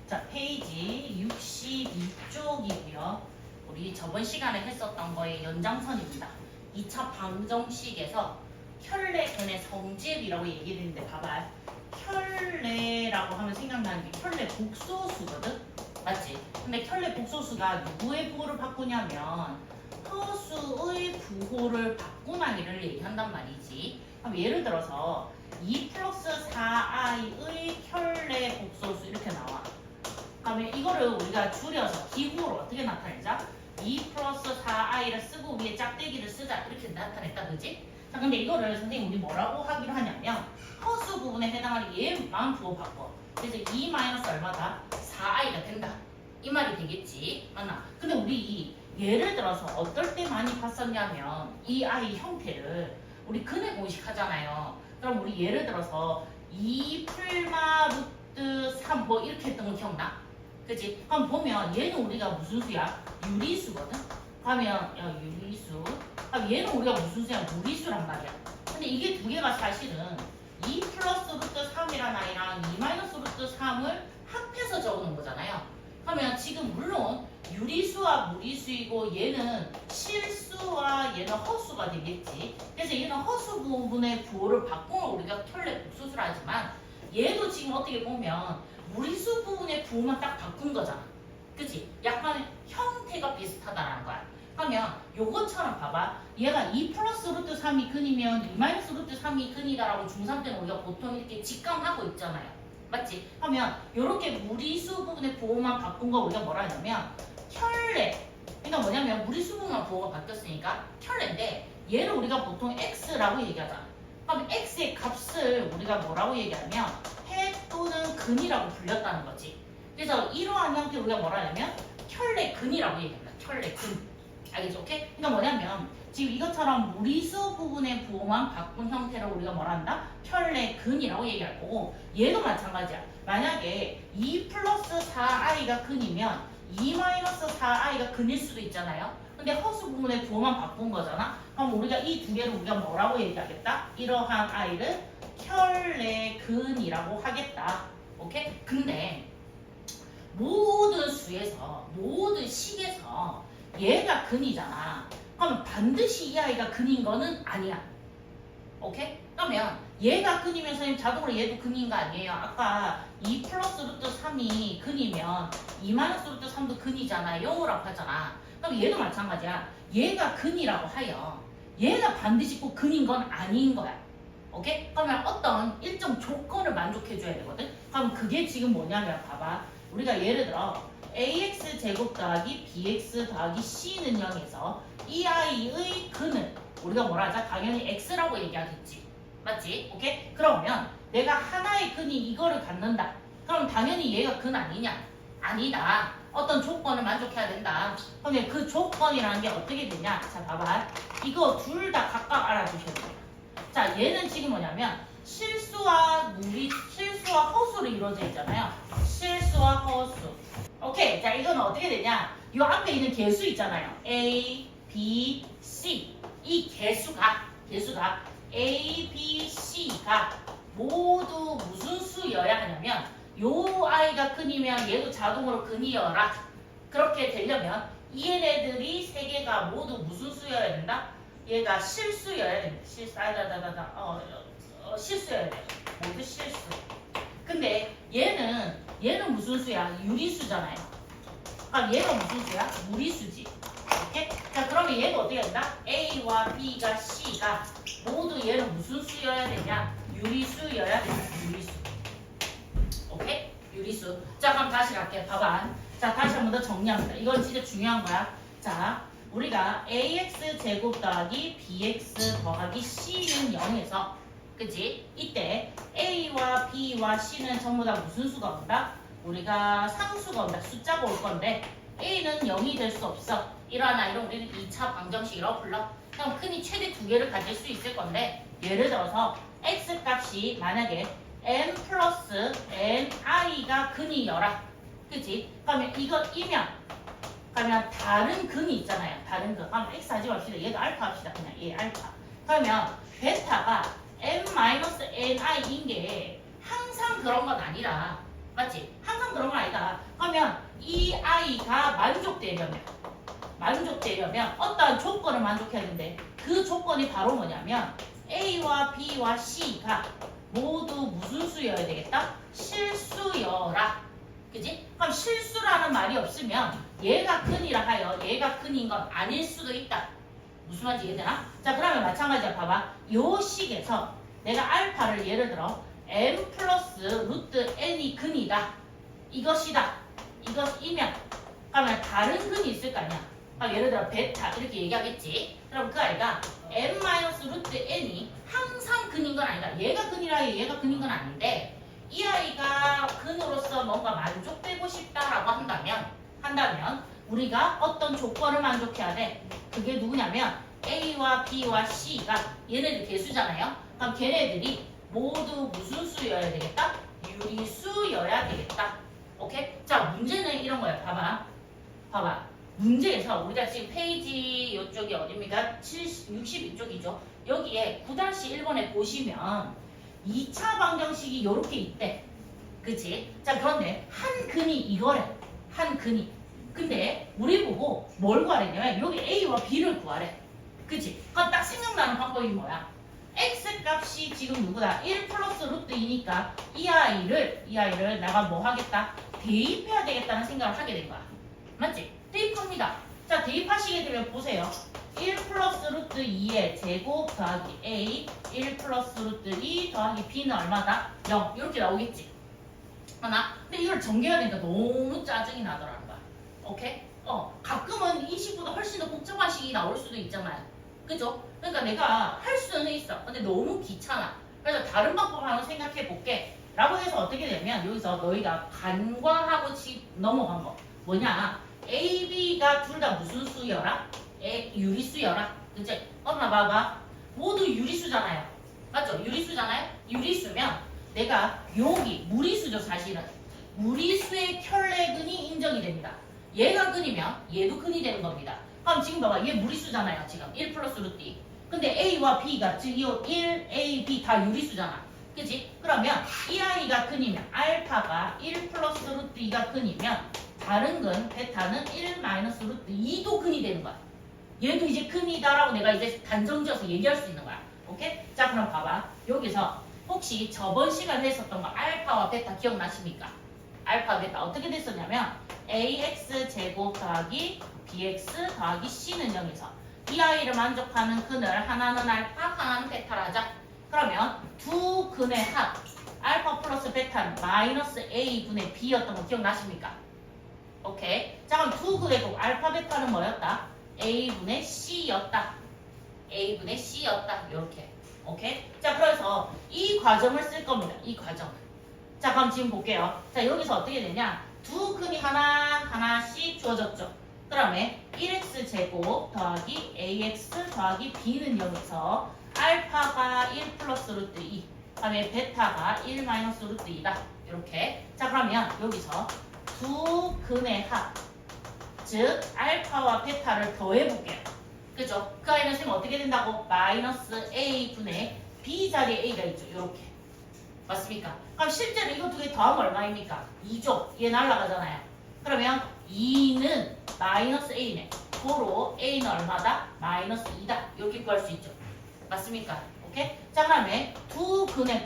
자, 페이지 62쪽이고요. 우리 저번 시간에 했었던 거의 연장선입니다. 2차 방정식에서 켤레근의 성질이라고 얘기했는데 봐봐. 켤레라고 하면 생각나는 게 켤레 복소수거든? 맞지? 근데 켤레 복소수가 누구의 부호를 바꾸냐면 허수의 부호를 바꾸나이를 얘기한단 말이지. 그럼 예를 들어서 2 플러스 4i의 켤레 복소수 이렇게 나와. 그러면 이거를 우리가 줄여서 기호로 어떻게 나타내자? 2 플러스 4i를 쓰고 위에 짝대기를 쓰자 이렇게 나타냈다, 그지? 자, 근데 이거를 선생님 우리 뭐라고 하기로 하냐면 허수 부분에 해당하는 얘만 부호 바꿔. 그래서 2 마이너스 얼마다? 4i가 된다. 이 말이 되겠지, 맞나? 근데 우리 예를 들어서 어떨 때 많이 봤었냐면 이 i 형태를 우리 근의 공식 하잖아요. 그럼 우리 예를 들어서 2 풀마 루트 3 뭐 이렇게 했던 거 기억나? 그치? 그럼 보면 얘는 우리가 무슨 수야? 유리수거든? 그러면 야 유리수. 그럼 얘는 우리가 무슨 수야? 무리수란 말이야. 근데 이게 두 개가 사실은 2 플러스 루트 3이란 아이랑 2 마이너스 루트 3을 합해서 적어놓은 거잖아요. 그러면 지금 물론 유리수와 무리수이고 얘는 실수와 얘는 허수가 되겠지. 그래서 얘는 허수 부분의 부호를 바꾸면 우리가 켤레 복소수라 하지만 얘도 지금 어떻게 보면 무리수 부분의 부호만 딱 바꾼 거잖아. 그치? 약간 형태가 비슷하다라는 거야. 그러면 요것처럼 봐봐. 얘가 2 플러스 루트 3이 근이면 2 마이너스 루트 3이 근이다라고 중3 때는 우리가 보통 이렇게 직감하고 있잖아요. 맞지? 하면 요렇게 무리수 부분의 부호만 바꾼 거 우리가 뭐라 하냐면 켤레. 그러니까 뭐냐면 무리수 부분만 부호가 바뀌었으니까 켤레인데 얘를 우리가 보통 x라고 얘기하잖아. 그럼 x의 값을 우리가 뭐라고 얘기하면 해 또는 근이라고 불렸다는 거지. 그래서 이러한 형태 우리가 뭐라 하냐면 켤레근이라고 얘기합니다. 켤레근. 알겠죠? 오케이? 그러니까 뭐냐면 지금 이것처럼 무리수 부분의 부호만 바꾼 형태를 우리가 뭐라 한다? 켤레근이라고 얘기할 거고 얘도 마찬가지야. 만약에 2 플러스 4i가 근이면 2 마이너스 4i가 근일 수도 있잖아요. 근데 허수 부분의 부호만 바꾼 거잖아. 그럼 우리가 이 두 개를 우리가 뭐라고 얘기하겠다? 이러한 i를 켤레근이라고 하겠다. 오케이? 근데 모든 수에서 모든 식에서 얘가 근이잖아. 그럼 반드시 이 아이가 근인 거는 아니야. 오케이? 그러면 얘가 근이면 선생님 자동으로 얘도 근인 거 아니에요? 아까 2 플러스 루트 3이 근이면 2 마이너스 루트 3도 근이잖아. 0이라고 하잖아. 그럼 얘도 마찬가지야. 얘가 근이라고 하여 얘가 반드시 꼭 근인 건 아닌 거야. 오케이? 그러면 어떤 일정 조건을 만족해줘야 되거든? 그럼 그게 지금 뭐냐면 봐봐. 우리가 예를 들어 ax 제곱 더하기 bx 더하기 c는 0에서 이 i의 근을 우리가 뭐라 하자? 당연히 x라고 얘기하겠지. 맞지? 오케이? 그러면 내가 하나의 근이 이거를 갖는다. 그럼 당연히 얘가 근 아니냐? 아니다. 어떤 조건을 만족해야 된다. 그러면 그 조건이라는 게 어떻게 되냐? 자 봐봐. 이거 둘 다 각각 알아두셔야 돼요. 자 얘는 지금 뭐냐면 실수와 허수로 이루어져 있잖아요. 실수와 허수. 오케이. 자 이건 어떻게 되냐? 이 앞에 있는 개수 있잖아요. A, B, C. 이 개수가 A, B, C가 모두 무슨 수여야 하냐면 요 아이가 근이면 얘도 자동으로 근이여라. 그렇게 되려면 이 얘네들이 세 개가 모두 무슨 수여야 된다? 얘가 실수여야 됩니다. 실수여야 돼. 모두 실수. 근데 얘는 무슨 수야? 유리수잖아요. 그럼 얘가 무슨 수야? 무리수지. 오케이? 자 그러면 얘가 어떻게 된다? A와 B가 C가 모두 얘는 무슨 수여야 되냐? 유리수여야 된다. 유리수. 오케이? 유리수. 자 그럼 다시 갈게요. 봐봐. 자 다시 한 번 더 정리합니다. 이건 진짜 중요한 거야. 자 우리가 ax 제곱 더하기 bx 더하기 c는 0에서 그치? 이때 a와 b와 c는 전부 다 무슨 수가 온다? 우리가 상수가 온다. 숫자가 올 건데 a는 0이 될 수 없어. 이러한 아이를 우리는 2차 방정식이라고 불러. 그럼 흔히 최대 두 개를 가질 수 있을 건데 예를 들어서 x 값이 만약에 n 플러스 ni가 근이여라. 그치? 그러면 이면 그러면 다른 근이 있잖아요. 다른 근. 그럼 x 하지 맙시다. 얘도 알파 합시다. 그냥 얘 알파. 그러면 베타가 n-ni인 게 항상 그런 건 아니라 맞지? 항상 그런 건 아니다. i가 만족되려면 어떠한 조건을 만족해야 되는데 그 조건이 바로 뭐냐면 A와 B와 C가 모두 무슨 수여야 되겠다? 실수여라. 그지? 그럼 실수라는 말이 없으면 얘가 근이라 하여 얘가 근인 건 아닐 수도 있다. 무슨 말인지 이해되나? 자, 그러면 마찬가지야. 봐봐. 요 식에서 내가 알파를 예를 들어 m 플러스 루트 n이 근이다. 이것이다. 이것이면 그러면 다른 근이 있을 거 아니야. 그럼 예를 들어 베타 이렇게 얘기하겠지. 그럼 그 아이가 m 마이너스 루트 n이 항상 근인 건 아니다. 얘가 근이라 해야 얘가 근인 건 아닌데 이 아이가 근으로서 뭔가 만족되고 싶다라고 한다면 우리가 어떤 조건을 만족해야 돼? 그게 누구냐면 A와 B와 C가 얘네들 개수잖아요. 그럼 걔네들이 모두 무슨 수여야 되겠다? 유리수여야 되겠다. 오케이? 자, 문제는 이런 거야. 봐봐. 문제에서 우리가 지금 페이지 이쪽이 어딥니까? 62쪽이죠. 여기에 9-1번에 보시면 2차 방정식이 이렇게 있대. 그치? 자, 그런데 한 근이 이거래. 한 근이. 근데 우리 보고 뭘 구하랬냐면 여기 A와 B를 구하래. 그치? 그럼 딱 생각나는 방법이 뭐야? X 값이 지금 누구다? 1 플러스 루트 2니까 이 아이를 내가 뭐 하겠다? 대입해야 되겠다는 생각을 하게 된 거야. 맞지? 대입합니다. 자, 대입하시게 되면 보세요. 1 플러스 루트 2의 제곱 더하기 A 1 플러스 루트 2 더하기 B는 얼마다? 0 이렇게 나오겠지. 하나? 근데 이걸 전개해야 되니까 너무 짜증이 나더라는 거야. 오케이? 가끔은 이 식보다 훨씬 더 복잡한 식이 나올 수도 있잖아요. 그죠? 그러니까 내가 할 수는 있어. 근데 너무 귀찮아. 그래서 다른 방법 한번 생각해 볼게. 라고 해서 어떻게 되면 여기서 너희가 간과하고 넘어간 거. 뭐냐? A, B가 둘 다 무슨 수여라? 유리수여라. 그치? 엄마 봐봐. 모두 유리수잖아요. 맞죠? 유리수잖아요? 유리수면 내가 여기 무리수죠 사실은. 무리수의 켤레근이 인정이 됩니다. 얘가 근이면 얘도 근이 되는 겁니다. 그럼 지금 봐봐. 얘 무리수잖아요. 지금 1 플러스 루트 2. 근데 A와 B가 즉 이 1, A, B 다 유리수잖아. 그치? 그러면 이 아이가 근이면 알파가 1 플러스 루트 2가 근이면 다른 근 베타는 1 마이너스 루트 2도 근이 되는 거야. 얘도 이제 근이다라고 내가 이제 단정지어서 얘기할 수 있는 거야. 오케이? 자, 그럼 봐봐. 여기서 혹시 저번 시간에 했었던 거 알파와 베타 기억나십니까? 알파, 베타 어떻게 됐었냐면 ax 제곱 더하기 bx 더하기 c는 0에서 이 아이를 만족하는 근을 하나는 알파, 하나는 베타라 하자. 그러면 두 근의 합 알파 플러스 베타는 마이너스 a분의 b였던 거 기억나십니까? 오케이. 자, 그럼 두 근의 곱 알파, 베타는 뭐였다? a분의 c였다. a분의 c였다. 이렇게. 오케이? 자, 그래서 이 과정을 쓸 겁니다. 이 과정. 자, 그럼 지금 볼게요. 자, 여기서 어떻게 되냐? 두 근이 하나씩 주어졌죠. 그 다음에 1x 제곱 더하기 ax 더하기 b는 0에서 알파가 1 플러스 루트 2, 그 다음에 베타가 1 마이너스 루트 2다. 이렇게. 자, 그러면 여기서 두 근의 합, 즉 알파와 베타를 더해볼게요. 그죠? 그 아이는 쌤 어떻게 된다고? 마이너스 a분의 b 자리에 a가 있죠. 이렇게. 맞습니까? 그럼 실제로 이거 두 개 더하면 얼마입니까? 2죠. 얘 날라가잖아요. 그러면 2는 마이너스 a네. 고로 a는 얼마다? 마이너스 2다. 이렇게 구할 수 있죠. 맞습니까? 오케이? 자, 그 다음에 두 근의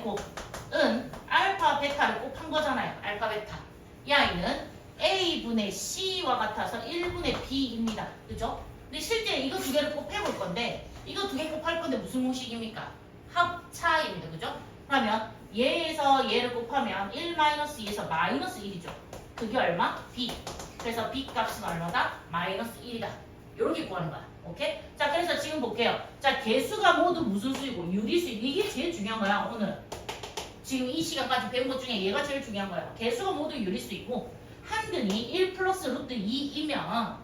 곱은 알파, 베타를 곱한 거잖아요. 알파, 베타. 이 아이는 a분의 c와 같아서 1분의 b입니다. 그죠? 근데 실제 이거 두 개를 곱해볼 건데 이거 두 개 곱할 건데 무슨 공식입니까? 합차입니다. 그죠? 그러면 얘에서 얘를 곱하면 1-2에서 마이너스 1이죠. 그게 얼마? b. 그래서 b 값은 얼마다? 마이너스 1이다. 이렇게 구하는 거야. 오케이? 자, 그래서 지금 볼게요. 자, 개수가 모두 무슨 수이고 유리수. 이게 제일 중요한 거야. 오늘. 지금 이 시간까지 배운 것 중에 얘가 제일 중요한 거야. 개수가 모두 유리수이고 한 근이 1 플러스 루트 2이면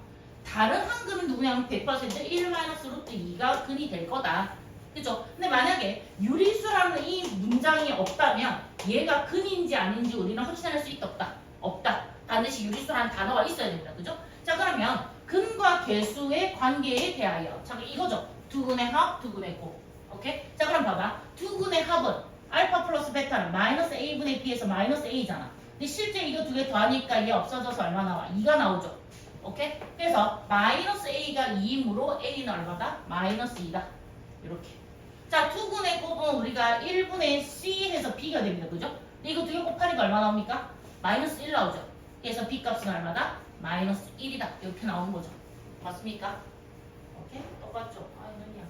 다른 한 근은 누구냐면 100% 1 마이너스 루트 2가 근이 될 거다. 그죠? 근데 만약에 유리수라는 이 문장이 없다면 얘가 근인지 아닌지 우리는 확신할 수 있다 없다? 없다. 반드시 유리수라는 단어가 있어야 됩니다. 그죠? 자, 그러면 근과 개수의 관계에 대하여 자, 이거죠. 두 근의 합, 두 근의 곱. 오케이? 자, 그럼 봐봐. 두 근의 합은 알파 플러스 베타는 마이너스 a분의 b에서 마이너스 a잖아. 근데 실제 이거 두 개 더하니까 얘 없어져서 얼마 나와? 2가 나오죠. 오케이? 그래서 마이너스 a가 2이므로 a는 얼마다? 마이너스 2다. 이렇게. 자, 두분의 곱은 우리가 1분의 c 해서 b가 됩니다. 그죠? 근데 이거 두 개 곱하니까 얼마 나옵니까? 마이너스 1 나오죠. 그래서 b 값은 얼마다? 마이너스 1이다. 이렇게 나오는 거죠. 맞습니까? 오케이? 똑같죠? 아니야.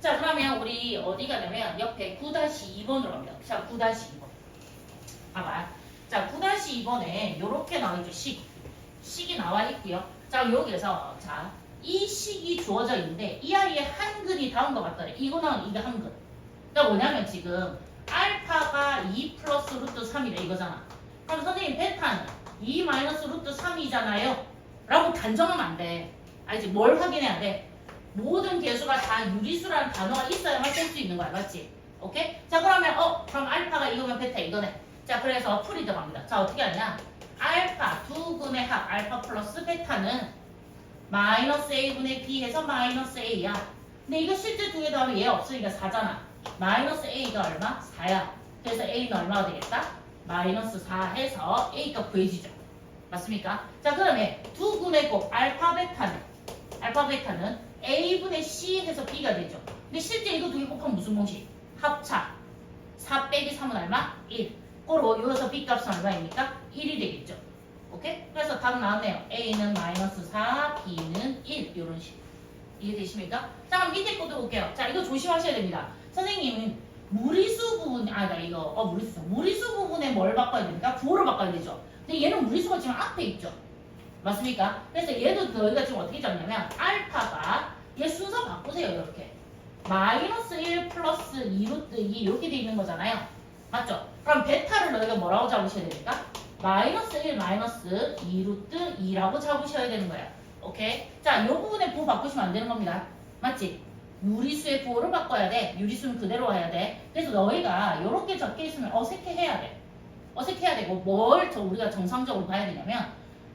자, 그러면 우리 어디 가냐면 옆에 9-2번으로 갑니다. 자, 9-2번. 봐봐. 자, 9-2번에 이렇게 나와 있죠. 식이 나와 있고요. 자, 여기에서 자, 이 식이 주어져 있는데 이 아이의 한글이 다음과 같더래. 이거는 이게 한글. 그러니까 뭐냐면 지금 알파가 2 플러스 루트 3이래 이거잖아. 그럼 선생님 베타는 2 마이너스 루트 3이잖아요. 라고 단정하면 안 돼. 알지? 뭘 확인해야 돼? 모든 개수가 다 유리수라는 단어가 있어야만 쓸 수 있는 거야. 맞지? 오케이? 자, 그러면 그럼 알파가 이거면 베타 이거네. 자, 그래서 풀이 들어갑니다. 자, 어떻게 하냐? 알파 두분의 합 알파 플러스 베타는 마이너스 a분의 b 해서 마이너스 a야. 근데 이거 실제 두 개 더하면 얘 없으니까 4잖아. 마이너스 a가 얼마? 4야. 그래서 a는 얼마가 되겠다? 마이너스 4 해서 a 값 구해지죠. 맞습니까? 자, 그다음에 두분의 곱 알파 베타는 a분의 c 해서 b가 되죠. 근데 실제 이거 두 개 곱하면 무슨 공식? 합차. 4 빼기 3은 얼마? 1. 고로 여기서 b 값은 얼마입니까? 1이 되겠죠. 오케이? 그래서 답 나왔네요. a는 마이너스 4, b는 1 이런 식. 이해되십니까? 자, 그럼 밑에 것도 볼게요. 자, 이거 조심하셔야 됩니다. 선생님은 무리수 부분, 무리수 부분에 뭘 바꿔야 됩니까? 부호를 바꿔야 되죠. 근데 얘는 무리수가 지금 앞에 있죠. 맞습니까? 그래서 얘도 저희가 지금 어떻게 잡냐면 알파가 얘 순서 바꾸세요. 이렇게 마이너스 1 플러스 2 루트 2 이렇게 돼 있는 거잖아요. 맞죠? 그럼 베타를 너희가 뭐라고 잡으셔야 됩니까? 마이너스 1 마이너스 2 루트 2라고 잡으셔야 되는 거예요. 오케이? 자, 이 부분에 부호 바꾸시면 안 되는 겁니다. 맞지? 무리수의 부호를 바꿔야 돼. 유리수는 그대로 와야 돼. 그래서 너희가 이렇게 적혀 있으면 어색해해야 돼. 어색해야 되고 뭘 우리가 정상적으로 봐야 되냐면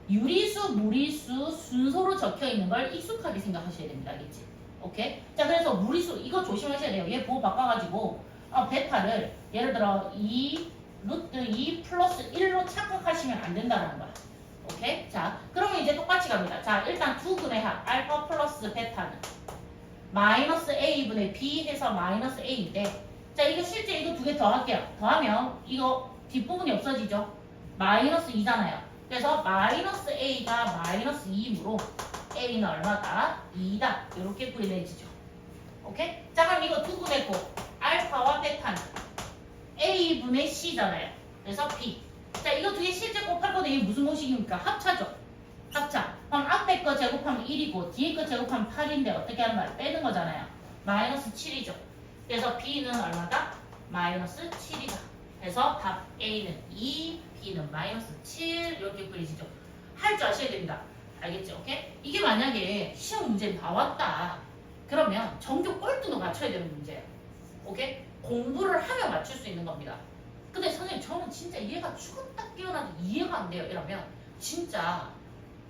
유리수, 무리수 순서로 적혀 있는 걸 익숙하게 생각하셔야 됩니다. 알겠지? 오케이? 자, 그래서 무리수 이거 조심하셔야 돼요. 얘 부호 바꿔가지고 베타를 예를 들어 2 루트 2 플러스 1로 착각하시면 안 된다는 거야. 오케이? 자, 그러면 이제 똑같이 갑니다. 자, 일단 두분의 합 알파 플러스 베타는 마이너스 a분의 b 해서 마이너스 a인데 자, 이거 실제 이거 두 개 더할게요. 더하면 이거 뒷부분이 없어지죠. 마이너스 2잖아요. 그래서 마이너스 a가 마이너스 2이므로 a는 얼마다? 2다. 이렇게 구해내지죠. 오케이? 자, 그럼 이거 두분의 곱 알파와 베타는 a분의 c잖아요. 그래서 b. 자, 이거 두 개 실제 곱할 거는 이게 무슨 공식입니까? 합차죠. 합차. 그럼 앞에 거 제곱하면 1이고 뒤에 거 제곱하면 8인데 어떻게 하는 거야? 빼는 거잖아요. 마이너스 7이죠. 그래서 b는 얼마다? 마이너스 7이다. 그래서 답 a는 2, b는 마이너스 7 이렇게 그리시죠. 할 줄 아셔야 됩니다. 알겠지? 오케이? 이게 만약에 시험 문제 나왔다. 그러면 정규 꼴등도 맞춰야 되는 문제예요. 오케이? 공부를 하면 맞출 수 있는 겁니다. 근데 선생님 저는 진짜 얘가 죽었다 깨어나도 이해가 안 돼요. 이러면 진짜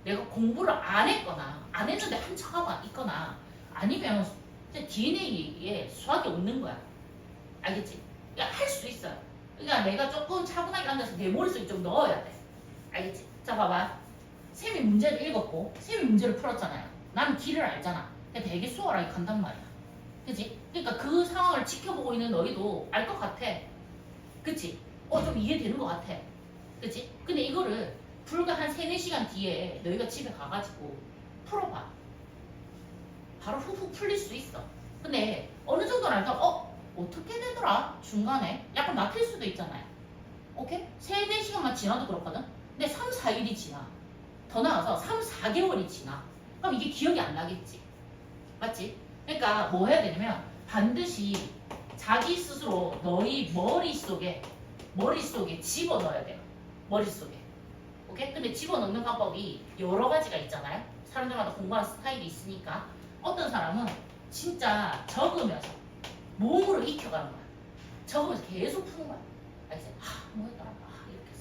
내가 공부를 안 했거나 안 했는데 한척하고 있거나 아니면 DNA에 수학이 없는 거야. 알겠지? 그러니까 할 수 있어요. 그러니까 내가 조금 차분하게 앉아서 내 머릿속에 좀 넣어야 돼. 알겠지? 자, 봐봐. 쌤이 문제를 읽었고 쌤이 문제를 풀었잖아요. 나는 길을 알잖아. 근데 되게 수월하게 간단 말이야. 그치? 그러니까 그 상황을 지켜보고 있는 너희도 알 것 같아. 그치? 좀 이해되는 것 같아. 그치? 근데 이거를 불과 한 3-4시간 뒤에 너희가 집에 가가지고 풀어봐. 바로 훅훅 풀릴 수 있어. 근데 어느 정도는 알까? 어떻게 되더라? 중간에 약간 막힐 수도 있잖아요. 오케이? 3-4시간만 지나도 그렇거든? 근데 3-4일이 지나. 더 나아가서 3-4개월이 지나. 그럼 이게 기억이 안 나겠지. 맞지? 그러니까 뭐 해야 되냐면 반드시 자기 스스로 너희 머릿속에 집어넣어야 돼요. 머릿속에. 오케이? 근데 집어넣는 방법이 여러 가지가 있잖아요. 사람들마다 공부하는 스타일이 있으니까 어떤 사람은 진짜 적으면서 몸으로 익혀가는 거야. 적으면서 계속 푸는 거야. 알겠지? 뭐였더라? 이렇게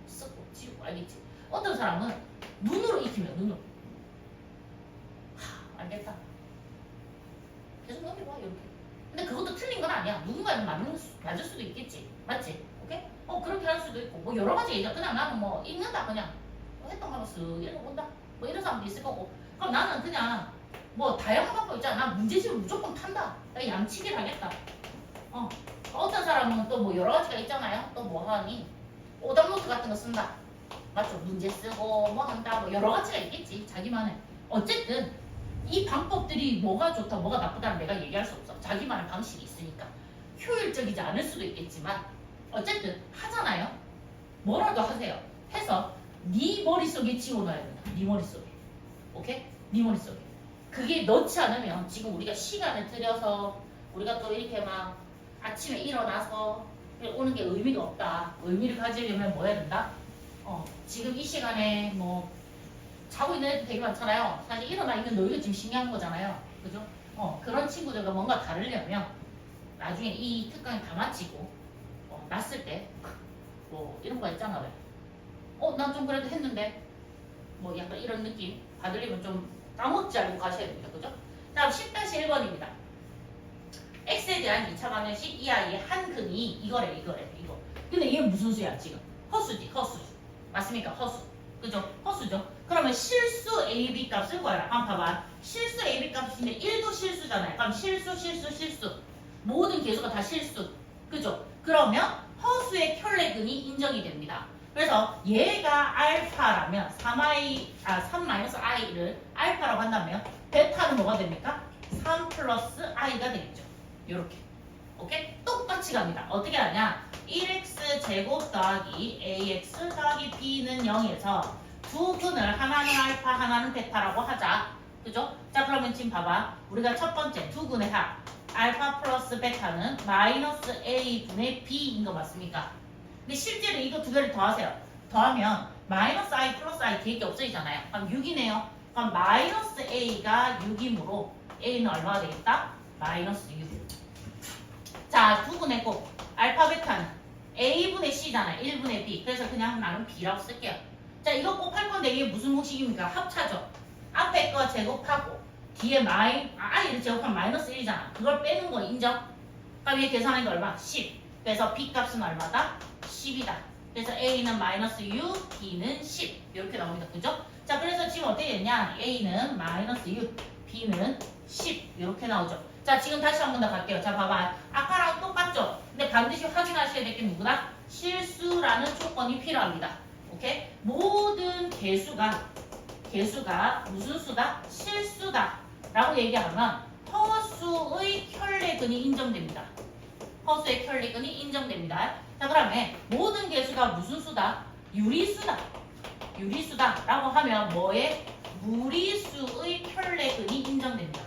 쓰고 지우고 알겠지? 어떤 사람은 눈으로 익히면 눈으로 알겠다. 계속 넘겨봐 이렇게. 근데 그것도 틀린 건 아니야. 누군가는 맞을 수도 있겠지. 맞지? 오케이? 그렇게 할 수도 수도 있고 뭐 여러 가지 얘기야. 그냥 나는 뭐 읽는다 그냥 뭐 했던 거 하면 쓱 읽어본다 뭐 이런 사람도 있을 거고. 그럼 나는 그냥 뭐 다양한 방법 있잖아. 난 문제집을 무조건 탄다. 나 양치기를 하겠다. 어떤 사람은 또 뭐 여러 가지가 있잖아요. 또 뭐 하니 오답노트 같은 거 쓴다. 맞죠? 문제 쓰고 뭐 한다 뭐 여러 가지가 있겠지. 자기만의. 어쨌든 이 방법들이 뭐가 좋다 뭐가 나쁘다는 내가 얘기할 수 없어. 자기만의 방식이 있으니까 효율적이지 않을 수도 있겠지만 어쨌든 하잖아요. 뭐라도 하세요. 해서 네 머릿속에 집어넣어야 된다. 네 머릿속에. 오케이? 네 머릿속에. 그게 넣지 않으면 지금 우리가 시간을 들여서 우리가 또 이렇게 막 아침에 일어나서 오는 게 의미가 없다. 의미를 가지려면 뭐 해야 된다? 지금 이 시간에 뭐 자고 있는 애들 되게 많잖아요. 사실 일어나 있는 너희가 지금 신기한 거잖아요. 그죠? 그런 친구들과 뭔가 다르려면 나중에 이 특강이 다 마치고 났을 때 뭐 이런 거 있잖아. 왜? 난 좀 그래도 했는데 뭐 약간 이런 느낌 받으려면 좀 까먹지 않고 가셔야 됩니다. 그죠? 다음 10-1번입니다. x에 대한 2차 방정식 이 아이의 한 근이 이거래 이거. 근데 이게 무슨 수야 지금? 허수지 허수. 맞습니까? 허수. 그죠? 허수죠? 그러면 실수 AB 값을 구하라. 한번 봐봐. 실수 AB 값인데 1도 실수잖아요. 그럼 실수. 모든 계수가 다 실수. 그죠? 그러면 허수의 켤레근이 인정이 됩니다. 그래서 얘가 알파라면 3-i를 알파라고 한다면 베타는 뭐가 됩니까? 3 플러스 i가 되겠죠. 요렇게. 오케이? 똑같이 갑니다. 어떻게 하냐? 1x 제곱 더하기 ax 더하기 b는 0에서 두 근을 하나는 알파 하나는 베타라고 하자. 그죠? 자 그러면 지금 봐봐. 우리가 첫 번째 두 근의 합 알파 플러스 베타는 마이너스 a분의 b인 거 맞습니까? 근데 실제로 이거 두 개를 더하세요. 더하면 마이너스 i 플러스 i 뒤에 게 없어지잖아요. 그럼 6이네요. 그럼 마이너스 a가 6이므로 a는 얼마가 되겠다? 마이너스 6. 자, 두 분의 곱 알파 베타는 a분의 c잖아요. 1분의 b. 그래서 그냥 나는 b라고 쓸게요. 자, 이거 곱할 건데 이게 무슨 공식입니까? 합차죠. 앞에 거 제곱하고 뒤에 i를 제곱하면 마이너스 1이잖아. 그걸 빼는 거 인정? 그럼 얘 계산한 게 얼마? 10. 그래서 b 값은 얼마다? 10이다. 그래서 a는 마이너스 6, b는 10. 이렇게 나옵니다. 그죠? 자, 그래서 지금 어떻게 됐냐? a는 마이너스 6, b는 10. 이렇게 나오죠. 자, 지금 다시 한 번 더 갈게요. 자, 봐봐. 아까랑 똑같죠? 근데 반드시 확인하셔야 될 게 누구다? 실수라는 조건이 필요합니다. 오케이? 모든 개수가 무슨 수다? 실수다. 라고 얘기하면 허수의 켤레근이 인정됩니다. 허수의 켤레근이 인정됩니다. 자, 그다음에 모든 개수가 무슨 수다? 유리수다. 라고 하면 뭐에? 무리수의 켤레근이 인정됩니다.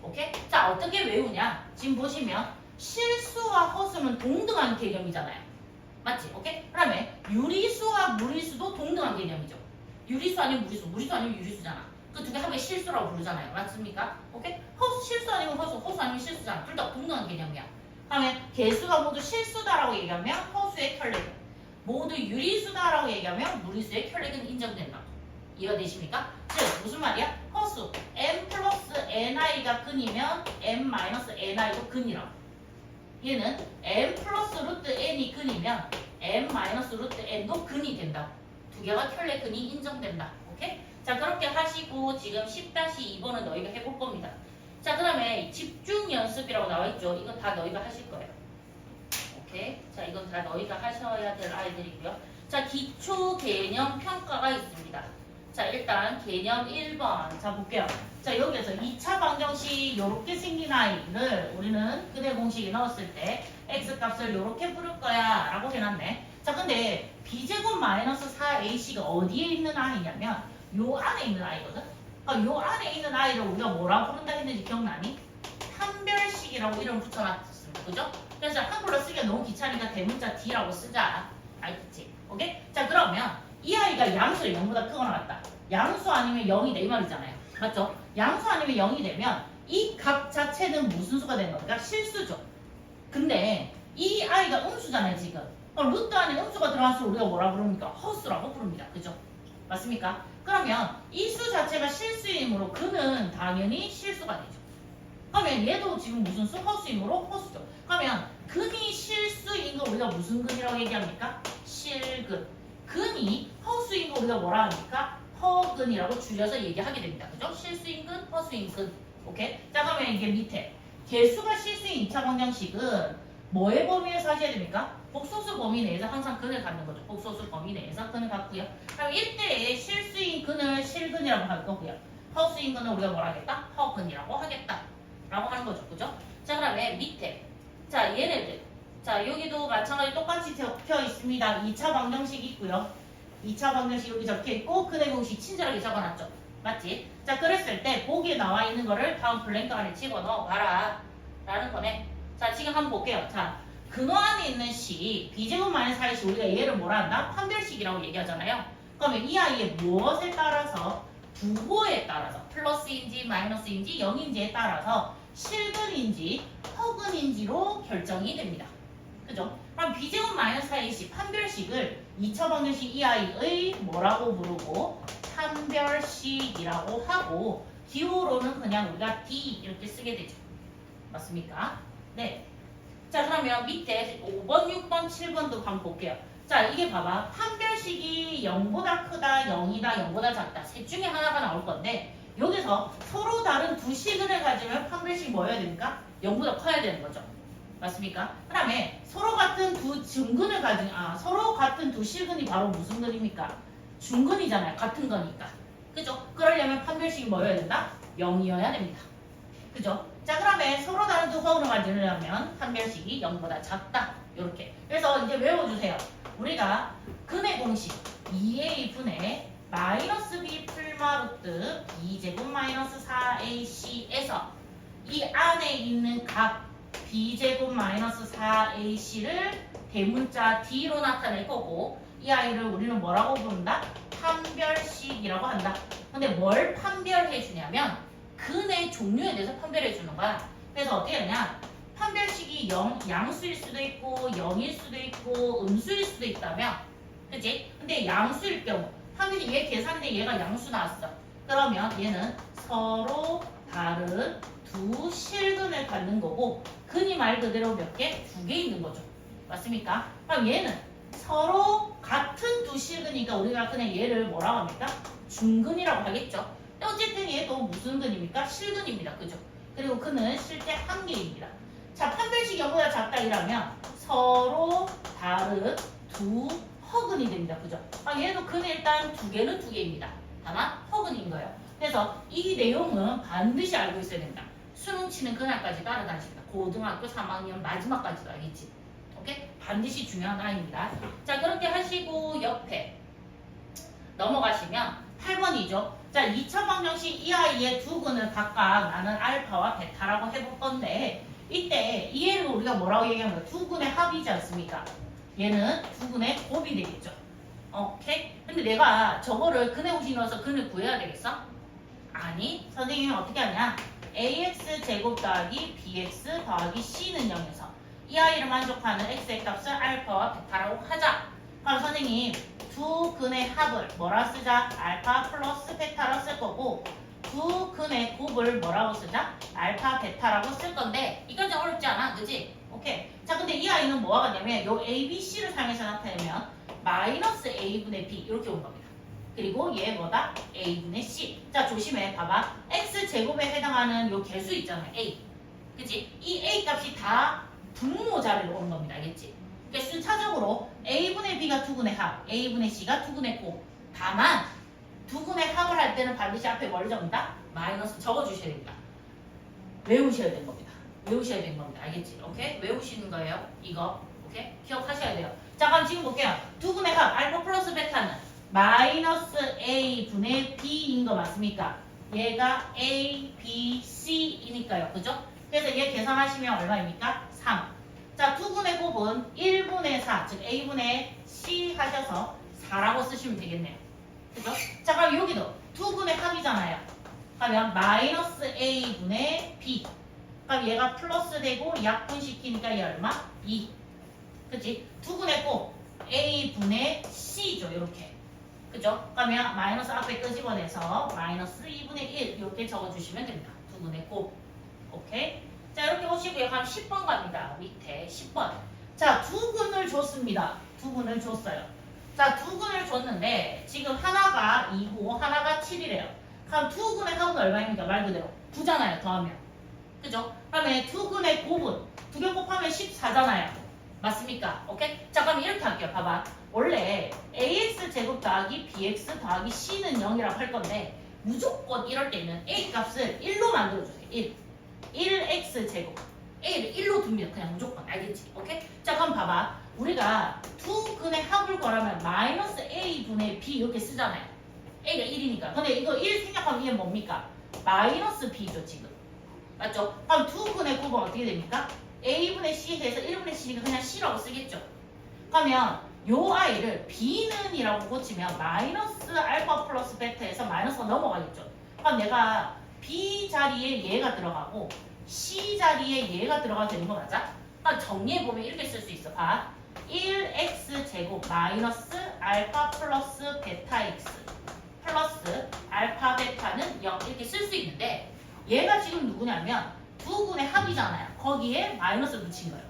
오케이? 자, 어떻게 외우냐? 지금 보시면 실수와 허수는 동등한 개념이잖아요. 맞지? 오케이? 그다음에 유리수와 무리수도 동등한 개념이죠. 유리수 아니면 무리수 아니면 유리수잖아. 그 두 개 합의 실수라고 부르잖아요. 맞습니까? 오케이? 허수 실수 아니면 허수 아니면 실수잖아. 둘 다 동등한 개념이야. 그다음에 개수가 모두 실수다라고 얘기하면 허수의 켤레근, 모두 유리수다라고 얘기하면 무리수의 켤레근 인정된다. 이해가 되십니까? 즉 무슨 말이야? 허수 m 플러스 ni가 근이면 m 마이너스 ni도 근이라고. 얘는 m 플러스 루트 n이 근이면 m 마이너스 루트 n도 근이 된다. 두 개가 켤레근이 인정된다. 오케이? 자, 그렇게 하시고 지금 10-2번은 너희가 해볼 겁니다. 자, 그 다음에 집중 연습이라고 나와있죠. 이거 다 너희가 하실 거예요. 오케이? 자, 이건 다 너희가 하셔야 될 아이들이고요. 자, 기초 개념 평가가 있습니다. 자, 일단 개념 1번. 자, 볼게요. 자, 여기에서 2차 방정식 이렇게 생긴 아이를 우리는 그대 공식에 넣었을 때 x값을 이렇게 부를 거야 라고 해놨네. 자, 근데 b제곱 마이너스 4ac가 어디에 있는 아이냐면 요 안에 있는 아이거든. 그러니까 요 안에 있는 아이를 우리가 뭐라고 부른다 했는지 기억나니? 판별식이라고 이름 붙여놨습니다. 그죠? 그래서 한글로 쓰기가 너무 귀찮으니까 대문자 D라고 쓰자. 알겠지? 오케이? 자, 그러면 이 아이가 양수를 0보다 크거나 같다. 양수 아니면 0이 돼 이 말이잖아요. 맞죠? 양수 아니면 0이 되면 이 값 자체는 무슨 수가 되는 겁니까? 실수죠. 근데 이 아이가 음수잖아요, 지금. 그럼 루트 안에 음수가 들어갈수록 우리가 뭐라 부릅니까? 허수라고 부릅니다. 그죠? 맞습니까? 그러면 이 수 자체가 실수이므로 그는 당연히 실수가 되죠. 그러면 얘도 지금 무슨 수? 허수이므로 허수죠. 그러면 근이 실수인 거 우리가 무슨 근이라고 얘기합니까? 실근. 근이 허수인 거 우리가 뭐라 합니까? 허근이라고 줄여서 얘기하게 됩니다. 그죠? 실수인 근, 허수인 근. 오케이? 자, 그러면 이게 밑에 개수가 실수인 2차 방정식은 뭐의 범위에서 하셔야 됩니까? 복소수 범위 내에서 항상 근을 갖는 거죠. 복소수 범위 내에서 근을 갖고요. 그럼 이때의 실수인 근을 실근이라고 할 거고요. 허수인 근은 우리가 뭐라 하겠다? 허근이라고 하겠다. 라고 하는 거죠. 그죠? 자, 그다음에 밑에. 자, 얘네들. 자, 여기도 마찬가지 똑같이 적혀 있습니다. 2차 방정식 있고요. 2차 방정식 여기 적혀 있고 근의 공식 친절하게 적어놨죠. 맞지? 자, 그랬을 때 보기에 나와 있는 거를 다음 블랭크 안에 집어넣어 봐라. 라는 거네. 자, 지금 한번 볼게요. 자, 근호 안에 있는 식, b제곱 마이너스 4식 우리가 얘를 뭐라 한다? 판별식이라고 얘기하잖아요. 그러면 이 아이의 무엇에 따라서 부호에 따라서 플러스인지 마이너스인지 0인지에 따라서 실근인지 허근인지로 결정이 됩니다. 그죠? 그럼 b제곱 마이너스 4식 판별식을 2차 방정식 이 아이의 뭐라고 부르고 판별식이라고 하고 기호로는 그냥 우리가 D 이렇게 쓰게 되죠. 맞습니까? 네. 자, 그러면 밑에 5번, 6번, 7번도 한번 볼게요. 자, 이게 봐봐. 판별식이 0보다 크다, 0이다, 0보다 작다. 셋 중에 하나가 나올 건데 여기서 서로 다른 두 시근을 가지면 판별식이 뭐여야 됩니까? 0보다 커야 되는 거죠. 맞습니까? 그 다음에 서로 같은 두 증근을 가진, 서로 같은 두 실근이 바로 무슨 근입니까? 중근이잖아요. 같은 거니까. 그죠? 그러려면 판별식이 뭐여야 된다? 0이어야 됩니다. 그죠? 자, 그러면 서로 다른 두 허근을 가지려면 판별식이 0보다 작다. 요렇게. 그래서 이제 외워주세요. 우리가 근의 공식 2a 분의 마이너스 b 풀마루트 2제곱 마이너스 4ac에서 이 안에 있는 각 b제곱 마이너스 4ac를 대문자 d로 나타낼 거고 이 아이를 우리는 뭐라고 부른다? 판별식이라고 한다. 근데 뭘 판별해 주냐면 근의 종류에 대해서 판별해 주는 거야. 그래서 어떻게 하냐? 판별식이 양수일 수도 있고 0일 수도 있고 음수일 수도 있다면 그치? 근데 양수일 경우 판별식 얘 계산인데 얘가 양수 나왔어. 그러면 얘는 서로 다른 두 실근을 갖는 거고 근이 말 그대로 몇 개? 2개 있는 거죠. 맞습니까? 그럼 얘는 서로 같은 두 실근이니까 우리가 그냥 얘를 뭐라고 합니까? 중근이라고 하겠죠. 어쨌든 얘도 무슨 근입니까? 실근입니다. 그죠? 그리고 근은 실제 한 개입니다. 자, 판별식 0보다 작다 이라면 서로 다른 두 허근이 됩니다. 그죠? 얘도 근이 일단 2개는 2개입니다. 다만 허근인 거예요. 그래서 이 내용은 반드시 알고 있어야 됩니다. 수능 치는 그날까지 따라다니십니다. 고등학교 3학년 마지막까지도 알겠지? 오케이? 반드시 중요한 아이입니다. 자, 그렇게 하시고 옆에 넘어가시면 8번이죠. 자, 2차 방정식 이 아이의 두 근을 각각 나는 알파와 베타라고 해볼 건데 이때 이 애를 우리가 뭐라고 얘기하면 두 근의 합이지 않습니까? 얘는 두 근의 곱이 되겠죠. 오케이? 근데 내가 저거를 근의 공식 넣어서 근을 구해야 되겠어? 아니, 선생님이 어떻게 하냐? ax 제곱 더하기 bx 더하기 c는 0에서 이 아이를 만족하는 x의 값을 알파와 베타라고 하자. 그럼 선생님 두 근의 합을 뭐라 쓰자? 알파 플러스 베타라고 쓸 거고 두 근의 곱을 뭐라고 쓰자? 알파 베타라고 쓸 건데 이건 어렵지 않아. 그지? 오케이. 자, 근데 이 아이는 뭐가 같냐면 요 a, b, c를 사용해서 나타내면 마이너스 a분의 b 이렇게 온 겁니다. 그리고 얘 뭐다? a분의 c. 자, 조심해. 봐봐. x제곱에 해당하는 요 개수 있잖아. a. 그치? 이 a 값이 다 분모 자리로 온 겁니다. 알겠지? 그러니까 순차적으로 a분의 b가 두 근의 합, a분의 c가 두 근의 곱. 다만 두 근의 합을 할 때는 반드시 앞에 뭘 적는다? 마이너스 적어주셔야 됩니다. 외우셔야 되는 겁니다. 외우셔야 되는 겁니다. 알겠지? 오케이? 외우시는 거예요. 이거. 오케이? 기억하셔야 돼요. 자, 그럼 지금 볼게요. 두 근의 합, 알파 플러스 베타는 마이너스 a분의 b인 거 맞습니까? 얘가 a, b, c이니까요. 그죠? 그래서 얘 계산하시면 얼마입니까? 3. 자, 두 근의 곱은 1분의 4, 즉 a분의 c 하셔서 4라고 쓰시면 되겠네요. 그죠? 자, 그럼 여기도 두 근의 합이잖아요. 그러면 마이너스 a분의 b. 그럼 얘가 플러스 되고 약분시키니까 얘 얼마? 2. 그치? 두 근의 곱 a분의 c죠. 이렇게. 그죠? 그러면 마이너스 앞에 끄집어내서 마이너스 2분의 1 이렇게 적어주시면 됩니다. 두 근의 곱. 오케이? 자, 이렇게 오시고요. 그럼 10번 갑니다. 밑에 10번. 자, 두 근을 줬습니다. 두 근을 줬어요. 자, 두 근을 줬는데 지금 하나가 2고 하나가 7이래요. 그럼 두 근의 합은 얼마입니까? 말 그대로 9잖아요. 더하면. 그죠? 그러면 두 근의 곱은 두 개 곱하면 14잖아요. 맞습니까? 오케이? 자, 그럼 이렇게 할게요. 봐봐. 원래 ax 제곱 더하기 bx 더하기 c는 0이라고 할 건데 무조건 이럴 때는 a 값을 1로 만들어주세요. 1x 제곱 a를 1로 둡니다. 그냥 무조건. 알겠지? 오케이? 자, 그럼 봐봐. 우리가 두 근의 합을 구하려면 마이너스 a분의 b 이렇게 쓰잖아요. a가 1이니까. 근데 이거 1 생략하면 이게 뭡니까? 마이너스 b죠, 지금. 맞죠? 그럼 두 근의 곱은 어떻게 됩니까? a분의 c 해서 1분의 c니까 그냥 c라고 쓰겠죠. 그러면 요 a를 b는 이라고 고치면 마이너스 알파 플러스 베타에서 마이너스가 넘어가겠죠. 그럼 내가 b 자리에 얘가 들어가고 c 자리에 얘가 들어가도 되는 거 맞아? 그럼 정리해보면 이렇게 쓸 수 있어. 봐. 1x 제곱 마이너스 알파 플러스 베타 x 플러스 알파 베타는 0 이렇게 쓸 수 있는데 얘가 지금 누구냐면 두 근의 합이잖아요. 거기에 마이너스 붙인 거예요.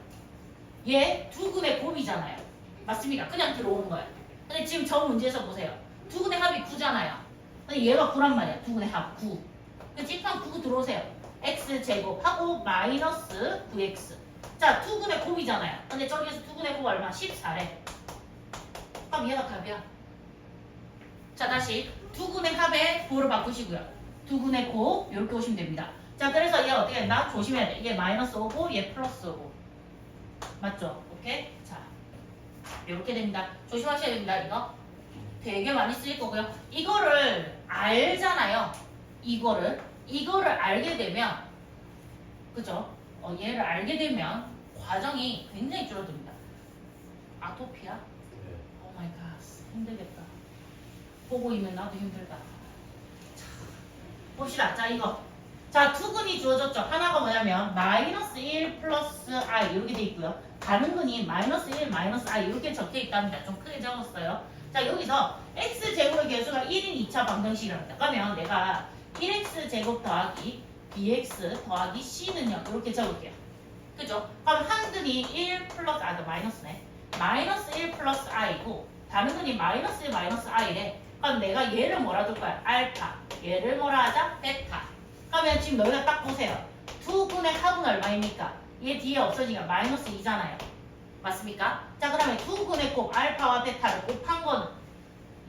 얘 두 근의 곱이잖아요. 맞습니까? 그냥 들어오는 거예요. 근데 지금 저 문제에서 보세요. 두 근의 합이 9잖아요. 근데 얘가 9란 말이야. 두 근의 합 9. 그치? 그럼 9 들어오세요. x제곱 하고 마이너스 9x. 자, 두 근의 곱이잖아요. 근데 저기에서 두 근의 곱 얼마? 14래. 그럼 얘가 답이야. 자, 다시 두 근의 합에 곱을 바꾸시고요. 두 근의 곱 이렇게 오시면 됩니다. 자, 그래서 얘 어떻게 된다? 조심해야 돼. 얘 마이너스 5고 얘 플러스 5고. 맞죠? 오케이? 자, 이렇게 됩니다. 조심하셔야 됩니다. 이거 되게 많이 쓰일 거고요. 이거를 알잖아요. 이거를 알게 되면, 그죠? 얘를 알게 되면 과정이 굉장히 줄어듭니다. 아토피야? 오 마이 갓, 힘들겠다. 보고 있는 나도 힘들다. 자, 봅시다. 자, 이거. 자, 두 근이 주어졌죠. 하나가 뭐냐면 마이너스 1 플러스 i 이렇게 돼 있고요. 다른 근이 마이너스 1 마이너스 i 이렇게 적혀 있답니다. 좀 크게 적었어요. 자, 여기서 x제곱의 개수가 1인 2차 방정식이랍니다. 그러면 내가 1x제곱 더하기 bx 더하기 c는 0 이렇게 적을게요. 그죠? 그럼 한 근이 1 플러스 마이너스네. 마이너스 1 플러스 i고 다른 근이 마이너스 1 마이너스 i래. 그럼 내가 얘를 뭐라 둘 거야? 알파. 얘를 뭐라 하자? 베타. 그러면 지금 너희가 딱 보세요. 두 근의 합은 얼마입니까? 얘 뒤에 없어지니까 마이너스 2잖아요. 맞습니까? 자, 그러면 두 근의 곱 알파와 베타를 곱한 거는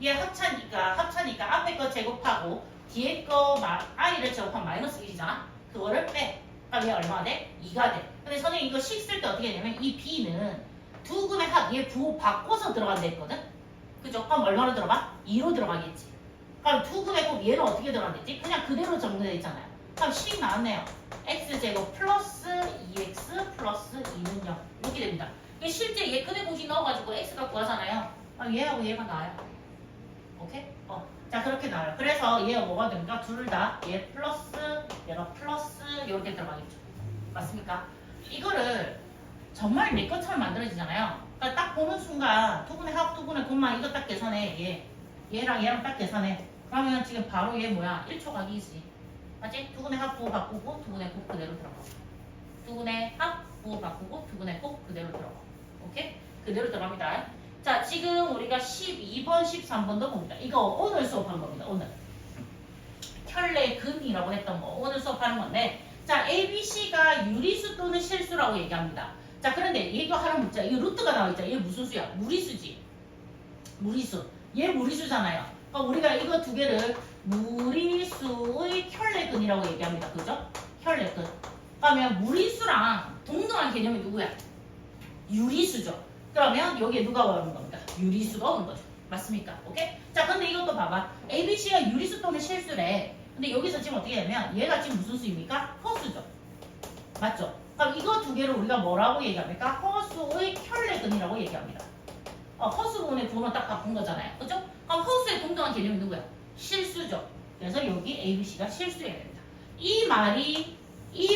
얘 합차니까 앞에 거 제곱하고 뒤에 거 i를 제곱하면 마이너스 1이잖아. 그거를 빼. 그럼 얘 얼마가 돼? 2가 돼. 근데 선생님 이거 식 쓸 때 어떻게 되냐면 이 b는 두 근의 합 얘 부호 바꿔서 들어간다 했거든. 그죠? 그럼 얼마로 들어가? 2로 들어가겠지. 그럼 두 근의 곱 얘는 어떻게 들어간댔지? 그냥 그대로 정리되어 있잖아요. 그럼 식 나왔네요. x제곱 플러스 2x 플러스 2는 0 이렇게 됩니다. 실제 얘 근의 공식 넣어가지고 x가 구하잖아요. 그럼 얘하고 얘가 나와요. 오케이? 자, 그렇게 나와요. 그래서 얘가 뭐가 됩니까? 둘 다 얘 플러스 얘가 플러스 이렇게 들어가겠죠. 맞습니까? 이거를 정말 내 것처럼 만들어지잖아요. 그러니까 딱 보는 순간 두 분의 합, 두 분의 곱만 이거 딱 계산해. 얘랑 딱 계산해. 그러면 지금 바로 얘 뭐야? 1초 가기지. 맞지? 두 분의 합 부호 바꾸고 두 분의 곱 그대로 들어가. 두 분의 합 부호 바꾸고 두 분의 곱 그대로 들어가. 오케이? 그대로 들어갑니다. 자, 지금 우리가 12번, 13번도 봅니다. 이거 오늘 수업한 겁니다. 오늘. 혈례근이라고 했던 거. 오늘 수업하는 건데 자, ABC가 유리수 또는 실수라고 얘기합니다. 자, 그런데 이거 하나 묻자. 이거 루트가 나와있잖아. 이게 무슨 수야? 무리수지. 무리수. 얘 무리수잖아요. 그러니까 우리가 이거 두 개를 무리수의 혈례근이라고 얘기합니다. 그죠? 혈례근. 그러면 무리수랑 동등한 개념이 누구야? 유리수죠. 그러면 여기에 누가 오는 겁니까? 유리수가 오는 거죠. 맞습니까? 오케이? 자, 근데 이것도 봐봐. ABC가 유리수 또는 실수래. 근데 여기서 지금 어떻게 되면 얘가 지금 무슨 수입니까? 허수죠. 맞죠? 그럼 이거 두 개를 우리가 뭐라고 얘기합니까? 허수의 혈례근이라고 얘기합니다. 허수분의 부호는 딱 바꾼 거잖아요. 그죠? 그럼 허수의 동등한 개념이 누구야? 실수죠. 그래서 여기 ABC가 실수해야 됩니다. 이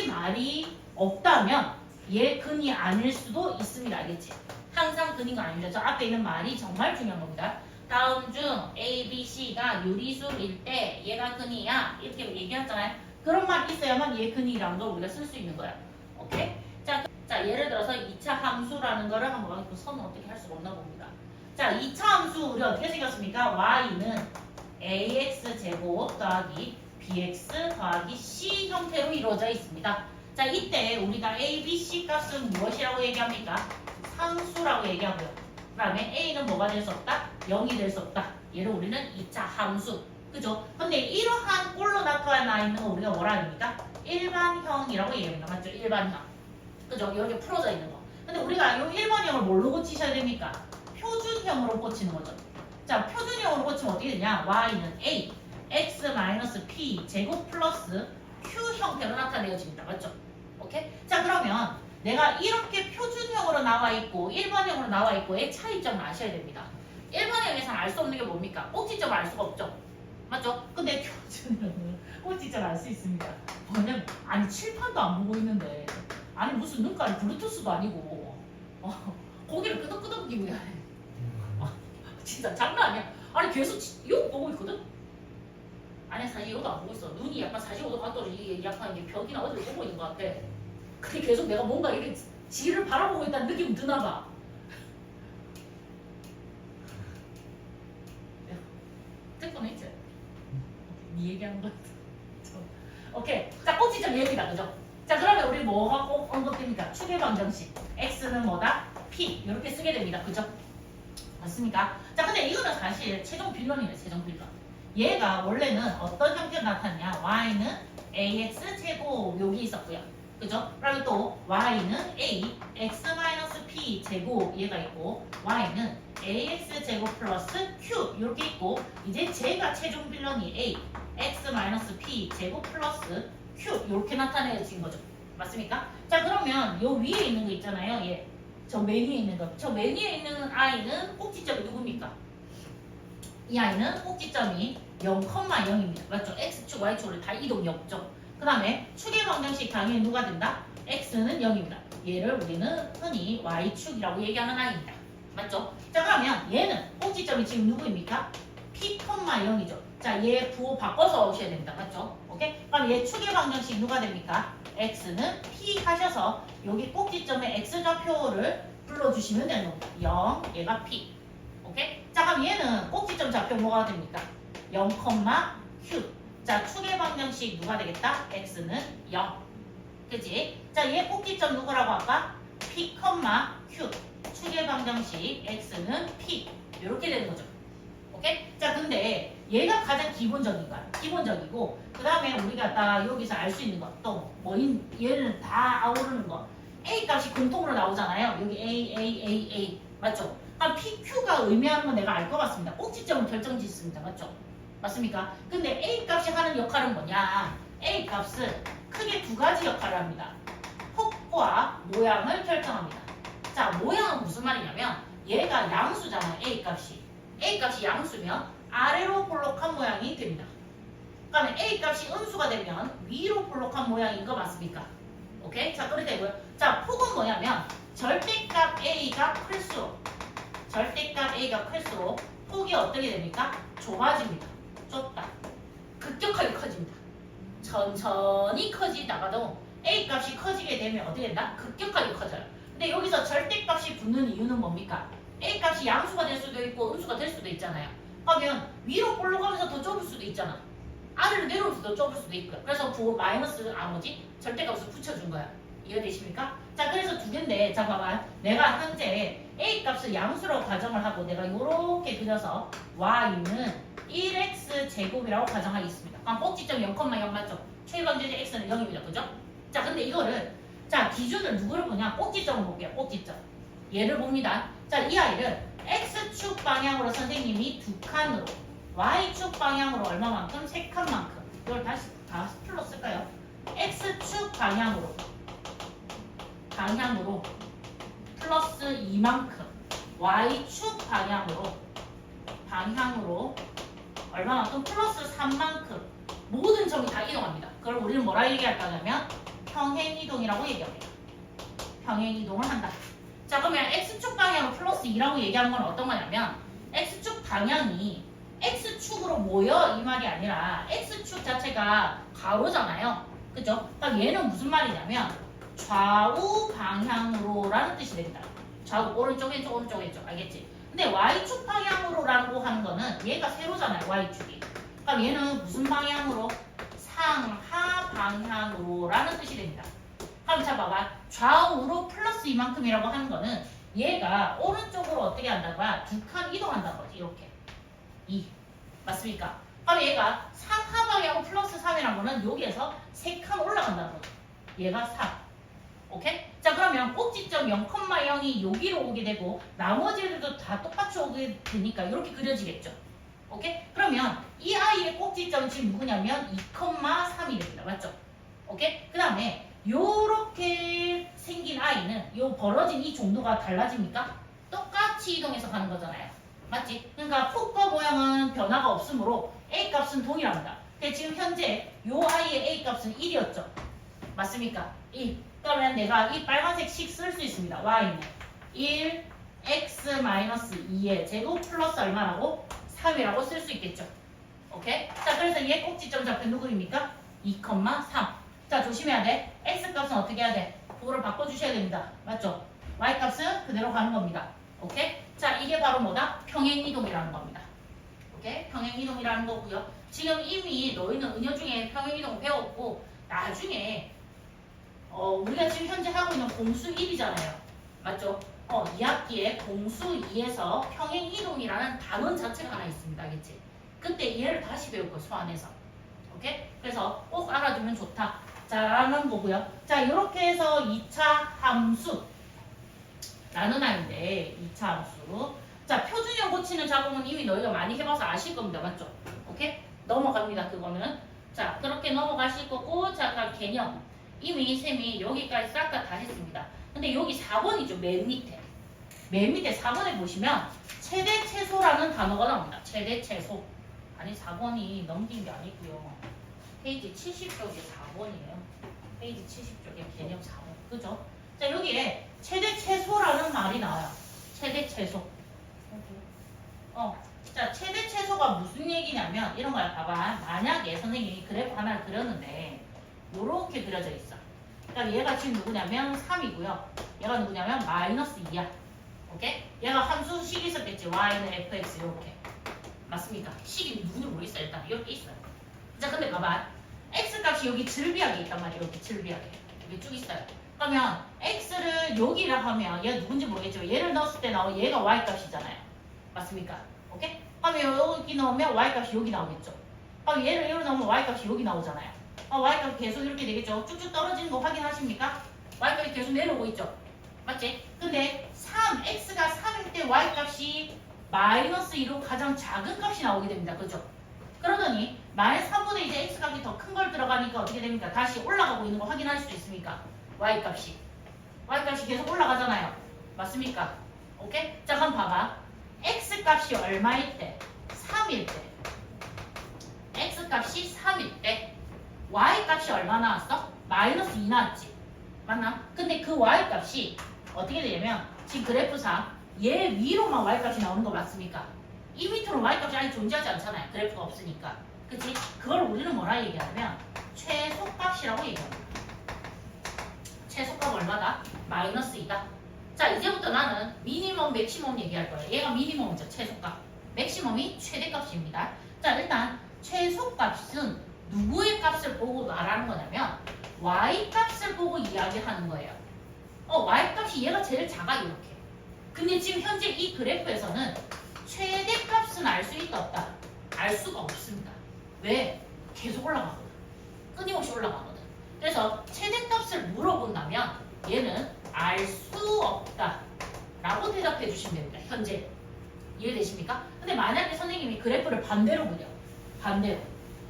말이 없다면 얘 근이 아닐 수도 있습니다. 알겠지? 항상 근이가 아닙니다. 저 앞에 있는 말이 정말 중요한 겁니다. 다음 중 A, B, C가 유리수일 때 얘가 근이야 이렇게 얘기하잖아요. 그런 말이 있어야만 예근이라는 걸 우리가 쓸 수 있는 거야. 오케이? 자, 예를 들어서 2차 함수라는 거를 한번 그 선은 어떻게 할 수가 없나 봅니다. 자, 2차 함수 우리 어떻게 생겼습니까? y는 ax제곱 더하기 bx 더하기 c 형태로 이루어져 있습니다. 자, 이때 우리가 a, b, c 값은 무엇이라고 얘기합니까? 상수라고 얘기하고요. 그 다음에 a는 뭐가 될 수 없다? 0이 될 수 없다. 얘를 우리는 2차 함수. 그죠? 근데 이러한 꼴로 나타나 있는 거 우리가 뭐라 합니까? 일반형이라고 얘기합니다. 맞죠? 일반형. 그죠? 여기 풀어져 있는 거. 근데 우리가 이 일반형을 뭘로 고치셔야 됩니까? 표준형으로 고치는 거죠. 자, 표준형으로 고치면 어떻게 되냐? y는 a, x-p 제곱 플러스 q 형태로 나타내어집니다. 맞죠? 오케이? 자, 그러면 내가 이렇게 표준형으로 나와 있고 일반형으로 나와 있고의 차이점을 아셔야 됩니다. 일반형에서는 알 수 없는 게 뭡니까? 꼭지점을 알 수가 없죠. 맞죠? 근데 표준형은 꼭지점을 알 수 있습니다. 뭐냐면 아니 칠판도 안 보고 있는데 아니 무슨 눈깔이 블루투스도 아니고 고기를 끄덕끄덕 끼고 해. 진짜 장난 아니야. 아니 계속 이거 보고 있거든? 아니 사실 이것도 안 보고 있어. 눈이 약간 45도 각도로 이게 약간 이게 벽이나 어디를 보고 있는 것 같아. 근데 계속 내가 뭔가 이렇게 지를 바라보고 있다는 느낌이 드나 봐. 듣고는 있지? 네 얘기하는 거 같아. 오케이. 자, 꼭지점 얘기다. 그죠? 자, 그러면 우리 뭐가 꼭 언급됩니까? 추계 방정식. x는 뭐다? p. 이렇게 쓰게 됩니다. 그죠? 맞습니까? 자, 근데 이거는 사실 최종 빌런이에요. 최종 빌런. 얘가 원래는 어떤 형태로 나타났냐? y는 ax 제곱 여기 있었고요. 그죠? 그리고 또 y는 a x-p 제곱 얘가 있고 y는 ax 제곱 플러스 q 이렇게 있고 이제 제가 최종 빌런이 a x-p 제곱 플러스 q 이렇게 나타내진 거죠. 맞습니까? 자, 그러면 요 위에 있는 거 있잖아요. 얘. 저 맨 위에 있는 거. 저 맨 위에 있는 i는 꼭지점이 누굽니까? 이 i는 꼭지점이 0,0입니다. 맞죠? x축, y축을 다 이동이 없죠. 그 다음에 축의 방정식 당연히 누가 된다? x는 0입니다. 얘를 우리는 흔히 y축이라고 얘기하는 i입니다. 맞죠? 자, 그러면 얘는 꼭지점이 지금 누구입니까? p,0이죠. 자, 얘 부호 바꿔서 오셔야 됩니다. 맞죠? 오케이? 그럼 얘 축의 방정식 누가 됩니까? x는 p 하셔서 여기 꼭지점에 x좌표를 불러주시면 되는 겁니다. 0, 얘가 p. 오케이? 자, 그럼 얘는 꼭지점 좌표 뭐가 됩니까? 0, q. 자, 축의 방정식 누가 되겠다? x는 0. 그치? 자, 얘 꼭지점 누구라고 할까? p, q. 축의 방정식 x는 p. 이렇게 되는 거죠. 오케이? 자, 근데 얘가 가장 기본적인 거야. 기본적이고 그 다음에 우리가 딱 여기서 알 수 있는 것 또 뭐인 얘는 다 아우르는 거 a 값이 공통으로 나오잖아요. 여기 a 맞죠? 그럼 pq가 의미하는 건 내가 알 것 같습니다. 꼭지점을 결정짓습니다. 맞죠? 맞습니까? 근데 a 값이 하는 역할은 뭐냐? a 값은 크게 두 가지 역할을 합니다. 폭과 모양을 결정합니다. 자, 모양은 무슨 말이냐면 얘가 양수잖아요. a 값이 양수면 아래로 볼록한 모양이 됩니다. 그러면 a 값이 음수가 되면 위로 볼록한 모양인 거 맞습니까? 오케이? 자, 그렇게 되고요. 자, 폭은 뭐냐면 절대값 a가 클수록 폭이 어떻게 됩니까? 좁아집니다. 좁다. 급격하게 커집니다. 천천히 커지다가도 a 값이 커지게 되면 어떻게 된다? 급격하게 커져요. 근데 여기서 절대값이 붙는 이유는 뭡니까? a 값이 양수가 될 수도 있고 음수가 될 수도 있잖아요. 그러면 위로 올라가면서 더 좁을 수도 있잖아. 아래로 내려오면서 더 좁을 수도 있고요. 그래서 부호 마이너스 나머지 절대값을 붙여준 거야. 이해되십니까? 자, 그래서 두 개인데 잠깐만 내가 현재 a 값을 양수로 가정을 하고 내가 이렇게 그려서 y는 1x 제곱이라고 가정하겠습니다. 그럼 꼭지점 0,0 맞죠? 최방정식 x는 0입니다. 그죠? 자, 근데 이거를 자 기준을 누구를 보냐? 꼭지점을 볼게요. 꼭지점. 얘를 봅니다. 자, 이 아이를 x축 방향으로 선생님이 두 칸으로 y축 방향으로 얼마만큼? 세 칸만큼. 이걸 다시 풀로 쓸까요? x축 방향으로 플러스 2만큼 y축 방향으로 얼마만큼? 플러스 3만큼 모든 점이 다 이동합니다. 그걸 우리는 뭐라 얘기할 거냐면 평행이동이라고 얘기합니다. 평행이동을 한다. 자, 그러면 x축 방향으로 플러스 2라고 얘기하는 건 어떤 거냐면 x축 방향이 x축 x축으로 모여 이 말이 아니라 x축 자체가 가로잖아요. 그죠? 그럼 얘는 무슨 말이냐면 좌우 방향으로라는 뜻이 됩니다. 좌우 오른쪽 왼쪽 오른쪽 왼쪽 알겠지? 근데 y축 방향으로라고 하는 거는 얘가 세로잖아요. y축이. 그럼 얘는 무슨 방향으로? 상하 방향으로라는 뜻이 됩니다. 그럼 자 봐봐. 좌우로 플러스 이만큼이라고 하는 거는 얘가 오른쪽으로 어떻게 한다고요? 두 칸 이동한다는 거지. 이렇게. 2. 맞습니까? 그럼 얘가 상하 방향으로 플러스 3이라는 거는 여기에서 3칸 올라간다는 거죠. 얘가 3. 오케이? 자 그러면 꼭지점 0,0이 여기로 오게 되고 나머지들도 다 똑같이 오게 되니까 이렇게 그려지겠죠. 오케이? 그러면 이 아이의 꼭지점은 지금 누구냐면 2,3이 됩니다. 맞죠? 오케이? 그 다음에 요렇게 생긴 아이는 요 벌어진 이 정도가 달라집니까? 똑같이 이동해서 가는 거잖아요. 맞지? 그러니까 폭과 모양은 변화가 없으므로 A 값은 동일합니다. 근데 지금 현재 요 아이의 A 값은 1이었죠. 맞습니까? 1. 그러면 내가 이 빨간색 식 쓸 수 있습니다. y는 1 x-2의 제곱 플러스 얼마라고? 3이라고 쓸 수 있겠죠. 오케이? 자 그래서 얘 꼭지점 좌표 누구입니까? 2,3. 자 조심해야 돼. x 값은 어떻게 해야 돼? 그거를 바꿔주셔야 됩니다. 맞죠? y 값은 그대로 가는 겁니다. 오케이? 자 이게 바로 뭐다? 평행이동이라는 겁니다. 오케이? 평행이동이라는 거고요. 지금 이미 너희는 은연 중에 평행이동 배웠고 나중에 우리가 지금 현재 하고 있는 공수 1이잖아요. 맞죠? 2학기에 공수 2에서 평행이동이라는 단원 자체가 하나 있습니다. 알겠지? 그때 얘를 다시 배울 거예요. 소환해서. 오케이? 그래서 꼭 알아두면 좋다. 자, 라는 거고요. 자, 이렇게 해서 2차 함수 라는 아이인데 2차 함수. 자, 표준형 고치는 작업은 이미 너희가 많이 해봐서 아실 겁니다. 맞죠? 오케이? 넘어갑니다. 그거는. 자, 그렇게 넘어가실 거고 자, 개념. 이미 쌤이 여기까지 싹 다 했습니다. 근데 여기 4번이죠. 맨 밑에. 맨 밑에 4번에 보시면 최대 최소라는 단어가 나옵니다. 최대 최소. 아니 4번이 넘긴 게 아니고요. 페이지 70쪽에 4번이에요. 페이지 70쪽에 개념 4번. 그죠? 자 여기에 최대 최소라는 말이 나와요. 최대 최소. 자 최대 최소가 무슨 얘기냐면 이런 거야. 봐봐. 만약에 선생님이 그래프 하나를 그렸는데 요렇게 그려져 있어. 그러니까 얘가 지금 누구냐면 3이고요. 얘가 누구냐면 마이너스 2야. 오케이? 얘가 함수 식이 있었겠지. y는 fx 이렇게. 맞습니까? 식이 누군지 모르겠어요. 일단 이렇게 있어요. 자 근데 봐봐. x 값이 여기 즐비하게 있단 말이에요. 이렇게 즐비하게. 여기 쭉 있어요. 그러면 x를 여기라 하면 얘가 누군지 모르겠지만 얘를 넣었을 때 나온 얘가 y 값이잖아요. 맞습니까? 오케이? 그러면 여기 넣으면 y 값이 여기 나오겠죠. 그럼 얘를 여기 넣으면 y 값이 여기 나오잖아요. y값이 계속 이렇게 되겠죠. 쭉쭉 떨어지는 거 확인하십니까? y값이 계속 내려오고 있죠. 맞지? 근데 3x가 3일 때 y값이 마이너스 2로 가장 작은 값이 나오게 됩니다. 그죠? 그러더니 마이너스 3분의 이제 x값이 더 큰 걸 들어가니까 어떻게 됩니까? 다시 올라가고 있는 거 확인할 수 있습니까? y값이 계속 올라가잖아요. 맞습니까? 오케이? 자 그럼 봐봐. x값이 얼마일 때? 3일 때 x값이 3일 때 y값이 얼마 나왔어? 마이너스 2 나왔지. 맞나? 근데 그 y값이 어떻게 되냐면 지금 그래프상 얘 위로만 y값이 나오는 거 맞습니까? 이 밑으로 y값이 아예 존재하지 않잖아요. 그래프가 없으니까. 그치? 그걸 우리는 뭐라 얘기하냐면 최소값이라고 얘기합니다. 최소값 얼마다? 마이너스 2다. 자 이제부터 나는 미니멈 맥시멈 얘기할 거예요. 얘가 미니멈이죠. 최소값. 맥시멈이 최대값입니다. 자 일단 최소값은 누구의 값을 보고 말하는 거냐면 y값을 보고 이야기하는 거예요. y값이 얘가 제일 작아 이렇게. 근데 지금 현재 이 그래프에서는 최대값은 알 수 있다 없다? 알 수가 없습니다. 왜? 계속 올라가거든. 끊임없이 올라가거든. 그래서 최대값을 물어본다면 얘는 알 수 없다 라고 대답해 주시면 됩니다. 현재 이해되십니까? 근데 만약에 선생님이 그래프를 반대로 그려. 반대로.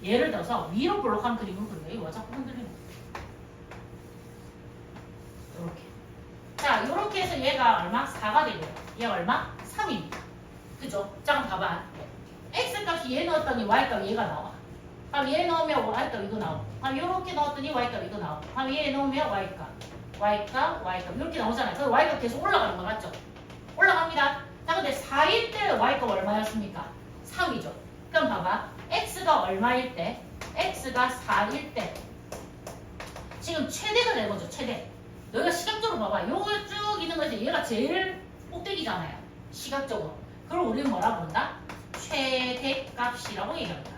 예를 들어서 위로 볼록한 그림을 그려요. 이거 자꾸 흔들리는 거. 이렇게. 자, 이렇게 해서 얘가 얼마? 4가 되고요. 얘가 얼마? 3입니다. 그죠? 자, 그럼 봐봐. x값이 얘 넣었더니 y값 얘가 나와. 그럼 얘 넣으면 y값 이거 나오고. 그럼 이렇게 넣었더니 y값 이거 나오고. 그럼 얘 넣으면 y값 이렇게 나오잖아요. 그래서 y값 계속 올라가는 거 맞죠? 올라갑니다. 자, 근데 4일 때 y값 얼마였습니까? 3이죠. 그럼 봐봐. x가 얼마일 때? x가 4일 때. 지금 최대가 되는 거죠. 최대. 너희가 시각적으로 봐봐. 요거 쭉 있는 것이 얘가 제일 꼭대기잖아요. 시각적으로. 그럼 우리는 뭐라고 부른다? 최대값이라고 얘기합니다.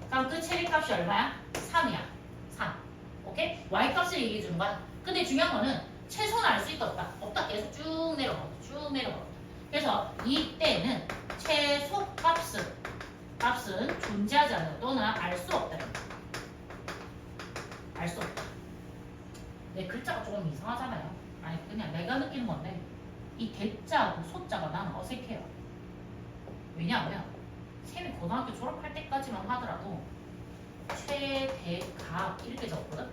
그럼 그 최대값이 얼마야? 3이야. 3. 오케이? y값을 얘기해 주는 거야. 근데 중요한 거는 최소는 알 수 있다 없다. 없다. 계속 쭉 내려가. 쭉 내려가. 그래서 이때는 값은 존재하지 않는 또는 알 수 없다. 알 수 없다. 내 글자가 조금 이상하잖아요. 아니 그냥 내가 느끼는 건데 이 대자하고 소자가 나는 어색해요. 왜냐하면 쌤이 고등학교 졸업할 때까지만 하더라도 최대값 이렇게 적었거든.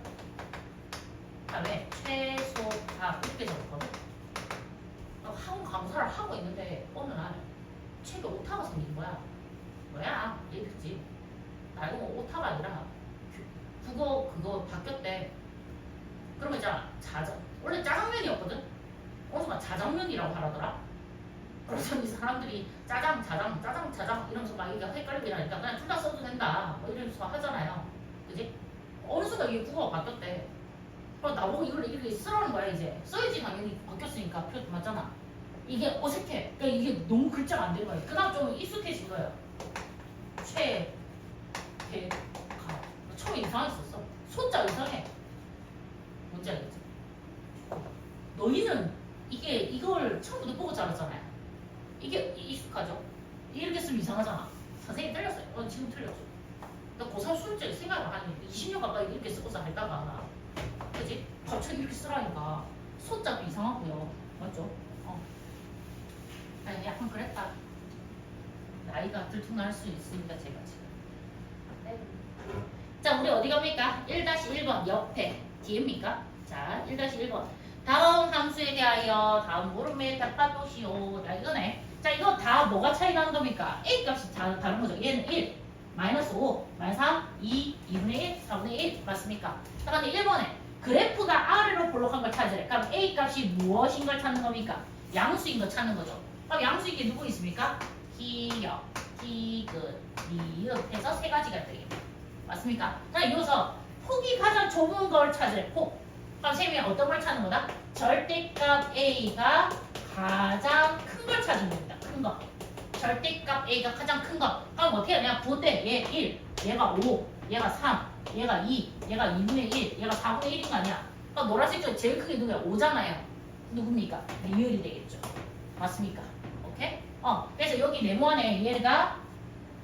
그다음에 최소값 이렇게 적었거든. 학원 강사를 하고 있는데 어느 날 책에 오타가 생긴 거야. 뭐야? 이랬지. 나 이거 오타가 아니라 그거 바뀌었대. 그러면 자 원래 짜장면이었거든? 어디서 자장면이라고 하라더라? 그래서 이 사람들이 짜장 이러면서 막 이게 헷갈리게 하니까 그냥 둘 다 써도 된다 뭐 이러면서 하잖아요. 그지? 어느 순간 이게 국어가 바뀌었대. 그럼 나보고 이걸 이렇게 쓰라는 거야. 이제 써야지 당연히 바뀌었으니까 표 맞잖아. 이게 어색해. 그러니까 이게 너무 글자가 안 되는 거예요. 그다음 좀 익숙해진 거예요. 최대값. 처음에 이상했었어. 소자 이상해. 뭔지 알겠지? 너희는 이걸 처음부터 보고 자랐잖아요. 이게 익숙하죠? 이렇게 쓰면 이상하잖아. 선생님이 틀렸어요. 지금 틀렸어. 나 고3 수능제 생각을 한 20년 가까이 이렇게 쓰고서 할다가 그지? 갑자기 이렇게 쓰라니까 소자도 이상하고요. 맞죠? 아니 약간 그랬다. 나이가 들통날 수 있으니까 제가 지금. 네. 자 우리 어디 갑니까? 1-1번 옆에 뒤입니까? 자 1-1번 다음 함수에 대하여 다음 물음에 답하도시오. 자 이거네. 자 이거 다 뭐가 차이 나는 겁니까? A 값이 다른 거죠. 얘는 1, 마이너스 5, 마이너스 3, 2, 2분의 1, 4분의 1 맞습니까? 자 근데 1번에 그래프가 아래로 볼록한 걸 찾으래. 그럼 A 값이 무엇인 걸 찾는 겁니까? 양수인 걸 찾는 거죠. 그럼 양수인 게 누구 있습니까? 기역, 디귿, 리읍 해서 세 가지가 되겠다. 맞습니까? 자 이어서 폭이 가장 좁은 걸 찾으래. 폭. 그럼 쌤이 어떤 걸 찾는 거다? 절대값 A가 가장 큰 걸 찾으면 됩니다. 큰 거. 절대값 A가 가장 큰 거. 그럼 어떻게 하냐? 부대 얘 1, 얘가 5, 얘가 3, 얘가 2, 얘가 2분의 1, 얘가 4분의 1인 거 아니야? 그럼 노란색 쪽 제일 크게 누구야? 5잖아요. 누굽니까? 리을이 되겠죠. 맞습니까? 오케이? 그래서 여기 네모안에 얘가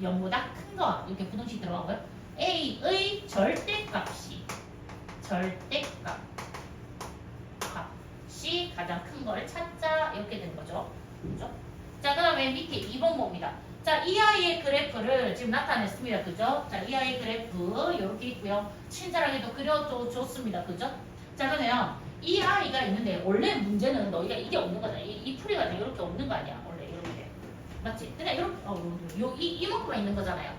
0보다 큰 거 이렇게 부등식 들어간 거예요. A의 절대값이 가장 큰 걸 찾자 이렇게 되는 거죠. 그죠? 자, 그 다음에 밑에 2번 봅니다. 자, 이 아이의 그래프를 지금 나타냈습니다. 그죠? 자, 이 아이의 그래프 이렇게 있고요. 친절하게도 그려줬습니다. 그죠? 자, 그러면 이 아이가 있는데 원래 문제는 너희가 이게 없는 거잖아. 이 풀이가 이렇게 없는 거 아니야. 원래 이렇게. 맞지? 그냥 이렇게 이만큼만 있는 거잖아요.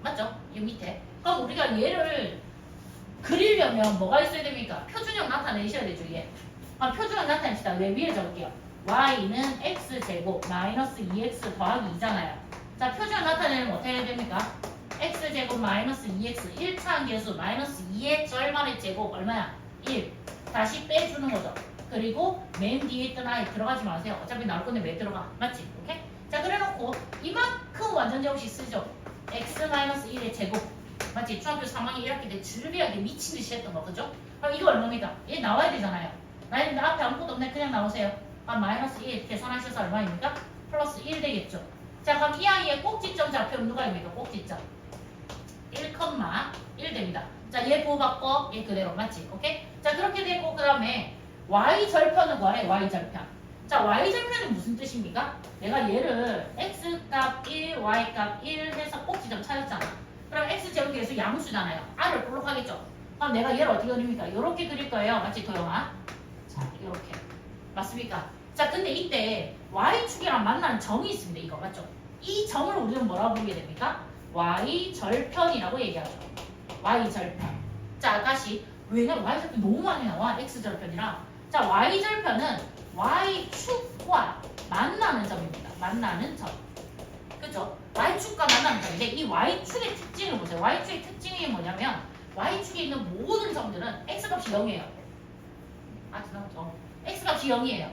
맞죠? 이 밑에. 그럼 우리가 얘를 그리려면 뭐가 있어야 됩니까? 표준형 나타내셔야 되죠. 얘. 표준형 나타냅시다. 왜 위에 적을게요. y는 x제곱 마이너스 2x 더하기 2잖아요. 자, 표준형 나타내면 어떻게 해야 됩니까? x제곱 마이너스 2x 1차 함계수 마이너스 2의 절반의 제곱 얼마야? 1. 다시 빼주는 거죠. 그리고 맨 뒤에 있던 아이 들어가지 마세요. 어차피 나올 건데 왜 들어가? 맞지? 오케이? 자, 그래놓고 이만큼 완전제곱식 쓰죠. x 마이너스 1의 제곱. 맞지? 중학교 3학년 1학기 때 줄비하게 미친 듯이 했던 거, 그죠? 그럼 이거 얼마입니까? 얘 나와야 되잖아요. 나는데 앞에 아무것도 없네. 그냥 나오세요. 마이너스 1 계산하셔서 얼마입니까? 플러스 1 되겠죠. 자, 그럼 이 아이의 꼭지점 좌표는 누가입니까? 꼭지점 1,1 됩니다. 자, 얘 보호받고 얘 그대로 맞지? 오케이? 자, 그렇게 되고 그 다음에 y절편은 뭐래? y절편. 자, y절편은 무슨 뜻입니까? 내가 얘를 x값 1, y값 1 해서 꼭지점 찾았잖아. 그럼 x제곱계에서 양수잖아요. r을 볼록하겠죠? 그럼 내가 얘를 어떻게 그립니까? 이렇게 그릴 거예요. 맞지, 도영아? 자, 이렇게. 맞습니까? 자, 근데 이때 y축이랑 만나는 점이 있습니다. 이거 맞죠? 이 점을 우리는 뭐라고 부르게 됩니까? y절편이라고 얘기하죠. y절편. 자, 다시. 왜냐면 y절편 너무 많이 나와. x절편이랑. 자, y절편은 y축과 만나는 점입니다. 만나는 점. 그죠? y축 y축과 만나는 점인데 이 y축의 특징을 보세요. y축의 특징이 뭐냐면 y축에 있는 모든 점들은 x값이 0이에요. 아 지나갔죠. x값이 0이에요.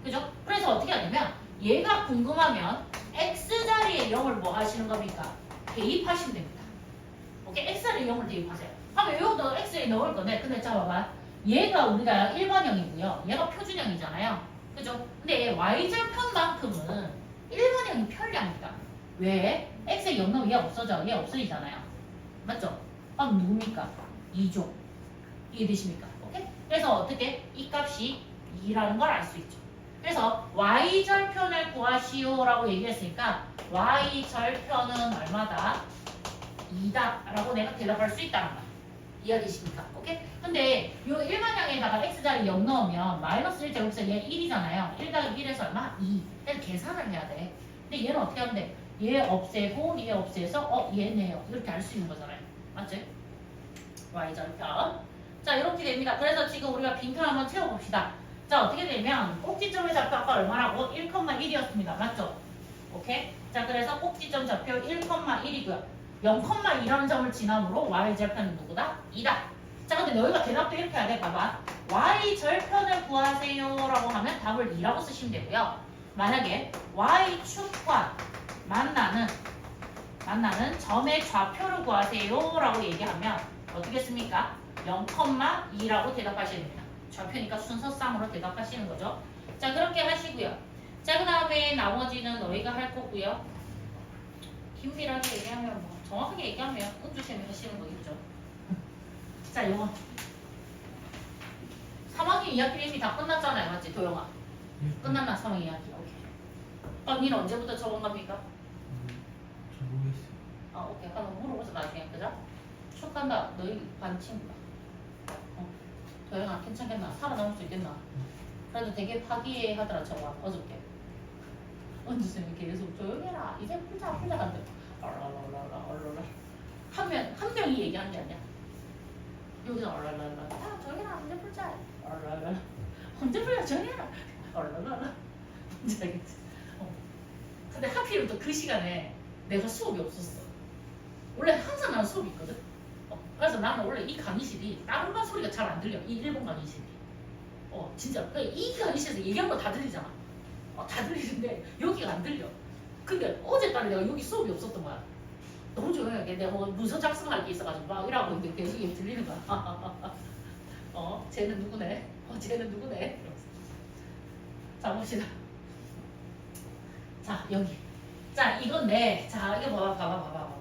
그죠? 그래서 어떻게 하냐면 얘가 궁금하면 x자리에 0을 뭐 하시는 겁니까? 대입하시면 됩니다. 오케이? x자리에 0을 대입하세요. 하면 여기도 x에 넣을 건데 근데 자 봐봐. 얘가 우리가 일반형이고요. 얘가 표준형이잖아요. 그죠? 근데 y절편만큼은 일반형이 편리합니다. 왜? x에 0 넣으면 얘 없어져. 얘 없어지잖아요. 맞죠? 그럼 누굽니까? 2조. 이해되십니까? 오케이? 그래서 어떻게? 이 값이 2라는 걸 알 수 있죠. 그래서 y절편을 구하시오라고 얘기했으니까 y절편은 얼마다? 2다 라고 내가 대답할 수 있다는 거야. 이해되십니까? 오케이? 근데 요 일반형에다가 x자리 0 넣으면 마이너스 1제곱해서 얘 1이잖아요. 1 더하기 1에서 얼마? 2. 그래서 계산을 해야 돼. 근데 얘는 어떻게 하면 돼? 얘 없애고 얘 없애서 얘네요. 이렇게 알 수 있는 거잖아요. 맞지? y절편. 자 이렇게 됩니다. 그래서 지금 우리가 빈칸 한번 채워봅시다. 자 어떻게 되면 꼭지점의 좌표 아까 얼마라고? 1,1이었습니다. 맞죠? 오케이? 자 그래서 꼭지점 좌표 1,1이고요. 0,2라는 점을 지남으로 y절편은 누구다? 2다. 자 근데 너희가 대답도 이렇게 해야 돼. 봐봐. y절편을 구하세요 라고 하면 답을 2라고 쓰시면 되고요. 만약에 y축과 만나는 점의 좌표를 구하세요 라고 얘기하면 어떻게 씁니까? 0,2라고 대답하셔야 됩니다. 좌표니까 순서상으로 대답하시는 거죠. 자 그렇게 하시고요. 자 그 다음에 나머지는 너희가 할 거고요. 긴밀하게 얘기하면 뭐 정확하게 얘기하면 은주쌤이 하시는 거겠죠. 자 요거 3학기 2학기 이미 다 끝났잖아요. 맞지 도영아? 끝났나 3학기 2학기. 오케이. 그럼 니는 언제부터 적은 겁니까? 잘 모르겠어요. 아 오케이. 그럼 물어보자 나중에. 그죠? 축한다. 너희 반 친구다. 도영아 괜찮겠나? 살아남을 수 있겠나? 그래도 되게 파기하더라 저거 어저께. 은주쌤이 계속 조용해라. 이제 풀자 한대. 얼랄랄랄랄랄랄. 한 명이 얘기한 게 아니야. 여기서 얼랄랄랄. 야 조용해라. 언제 풀자. 얼랄랄. 언제 풀자 조용해라. 얼랄랄랄. 뭔지 알겠지? 근데 하필이면 또 그 시간에 내가 수업이 없었어. 원래 항상 나는 수업이 있거든. 그래서 나는 원래 이 강의실이 다른 반 소리가 잘 안 들려. 이 일본 강의실이. 진짜. 이 강의실에서 얘기한 거 다 들리잖아. 다 들리는데 여기가 안 들려. 근데 어제까지 내가 여기 수업이 없었던 거야. 너무 조용하게 내가 뭐 문서 작성할 게 있어가지고 막 이러고 있는데 계속 이게 들리는 거야. 쟤는 누구네? 쟤는 누구네? 자 봅시다. 자 여기. 자 이건데 자 이거 봐봐.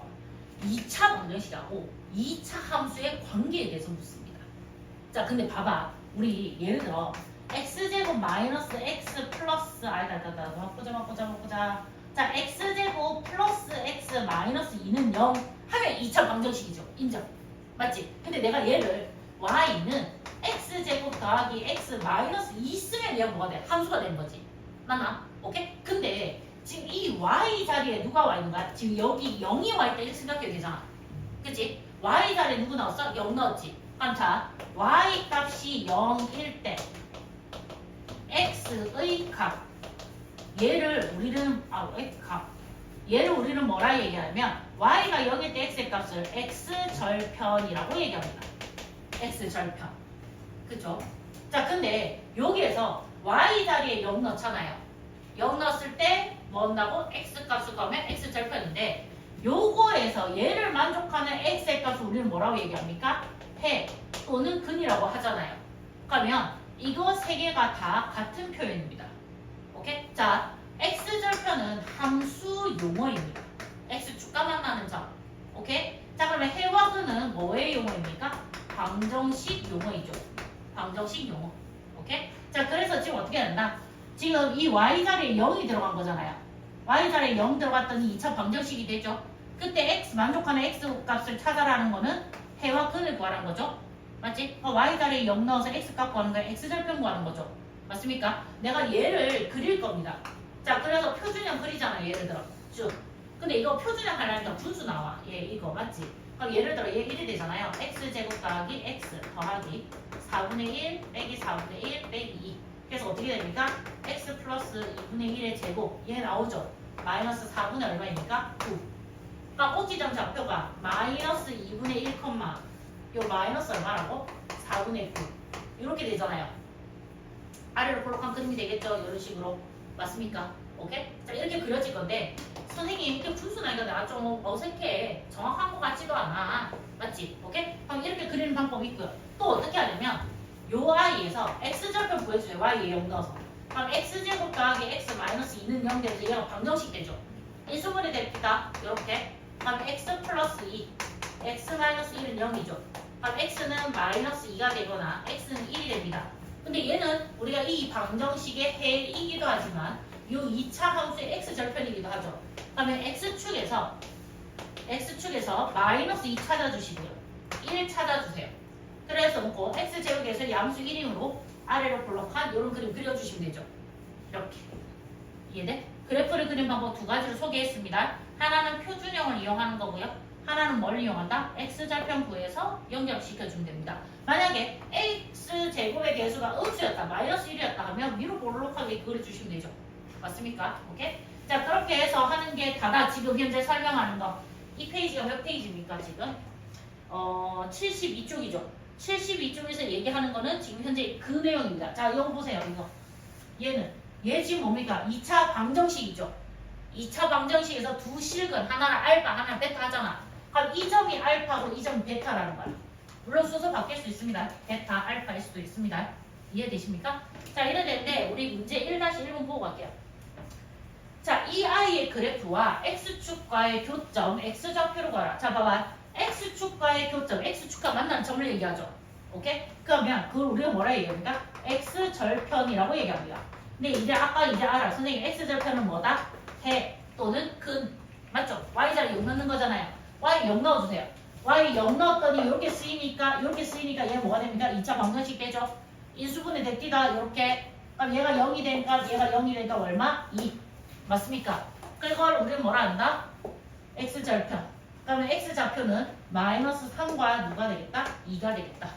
2차 방정식하고 2차 함수의 관계에 대해서 묻습니다. 자 근데 봐봐. 우리 예를 들어 x제곱 마이너스 x 플러스 바꾸자. 자 x제곱 플러스 x 마이너스 2는 0 하면 2차 방정식이죠. 인정. 맞지? 근데 내가 얘를 y는 x제곱 더하기 x 마이너스 2 쓰면 얘가 뭐가 돼? 함수가 되는 거지. 맞나? 오케이? 근데 지금 이 y 자리에 누가 와 있는 거야? 지금 여기 0이 와 있다 이렇게 생각해도 되잖아. 그치? y 자리에 누구 넣었어? 0 넣었지. 그럼 자 y 값이 0일 때 x의 값 얘를 우리는 뭐라 얘기하냐면 y가 0일 때 x의 값을 x절편이라고 얘기합니다. x절편. 그쵸? 자 근데 여기에서 y 자리에 0 넣잖아요. 0 넣었을 때 뭐 한다고? x 값을 구하면 x절편인데 요거에서 얘를 만족하는 x의 값을 우리는 뭐라고 얘기합니까? 해 또는 근이라고 하잖아요. 그러면 이거 세 개가 다 같은 표현입니다. 오케이? 자, x절편은 함수 용어입니다. x축과 만나는 점. 오케이? 자, 그러면 해와 근은 뭐의 용어입니까? 방정식 용어이죠. 방정식 용어. 오케이? 자, 그래서 지금 어떻게 된다? 지금 이 y자리에 0이 들어간 거잖아요. y자리에 0 들어갔더니 2차 방정식이 되죠. 그때 x 만족하는 x 값을 찾아라는 거는 해와 근을 구하라는 거죠. 맞지? y자리에 0 넣어서 x값 구하는 거야. x절편 구하는 거죠. 맞습니까? 내가 얘를 그릴 겁니다. 자, 그래서 표준형 그리잖아. 예를 들어 쭉. 근데 이거 표준형 하려니까 분수 나와. 얘 이거 맞지? 그럼 예를 들어 얘 1이 되잖아요. x제곱 더하기 x 더하기 4분의 1 빼기 4분의 1 빼기 2. 그래서 어떻게 됩니까? x 플러스 2분의 1의 제곱 얘 나오죠. 마이너스 4분의 얼마입니까? 9. 그러니까 꼭지점 좌표가 마이너스 2분의 1, 요 마이너스 얼마라고? 4분의 9 이렇게 되잖아요. 아래로 볼록한 그림이 되겠죠? 이런 식으로 맞습니까? 오케이? 자 이렇게 그려질 건데 선생님 이렇게 분수나니까 내가 좀 어색해. 정확한 것 같지도 않아. 맞지? 오케이? 그럼 이렇게 그리는 방법이 있고요. 또 어떻게 하냐면 요 i에서 x절편 구해줘요. y에 0 넣어서. 그럼 x제곱 더하기 x 마이너스 2는 0 되죠. 얘가 방정식 되죠. 인수분해 됩니다. 이렇게. 그럼 x 플러스 2 x 마이너스 1은 0이죠. 그럼 x는 마이너스 2가 되거나 x는 1이 됩니다. 근데 얘는 우리가 이 방정식의 해이기도 하지만 이 2차 함수의 x절편이기도 하죠. 그러면 x축에서 마이너스 2 찾아주시고요. 1 찾아주세요. 그래서 놓고 x제곱에서 양수 1인으로 아래로 볼록한 이런 그림 그려주시면 되죠. 이렇게. 이해돼? 그래프를 그린 방법 두 가지로 소개했습니다. 하나는 표준형을 이용하는 거고요. 하나는 뭘 이용한다? x절편 구해서 연결시켜주면 됩니다. 만약에 x제곱의 개수가 음수였다, 마이너스 1이었다 하면 위로 볼록하게 그려주시면 되죠. 맞습니까? 오케이? 자, 그렇게 해서 하는 게 다다. 지금 현재 설명하는 거. 이 페이지가 몇 페이지입니까, 지금? 72쪽이죠. 72쪽에서 얘기하는 거는 지금 현재 그 내용입니다. 자, 이거 보세요, 이거. 얘 지금 뭡니까? 2차 방정식이죠. 2차 방정식에서 두 실근, 하나는 알파, 하나는 베타 하잖아. 그럼 이 점이 알파고 이 점이 베타라는 거야. 물론 순서 바뀔 수 있습니다. 베타, 알파일 수도 있습니다. 이해되십니까? 자, 이래 되는데 우리 문제 1-1번 보고 갈게요. 자, 이 i의 그래프와 x축과의 교점, x좌표로 가라. 자, 봐봐. x축과의 교점, x축과 만나는 점을 얘기하죠. 오케이? 그러면 그걸 우리가 뭐라 얘기합니까? x절편이라고 얘기합니다. 근데 이제 아까 알아. 선생님 x절편은 뭐다? 해 또는 근. 맞죠? y자리 0 넣는 거잖아요. y 0 넣어주세요. y 0 넣었더니 이렇게 쓰이니까 얘 뭐가 됩니까? 2차 방정식 되죠? 인수분해 됐디다. 이렇게. 그럼 얘가 0이 되니까 얼마? 2. 맞습니까? 그걸 우리는 뭐라 한다? x절편. 그러면 x좌표는 마이너스 3과 누가 되겠다? 2가 되겠다.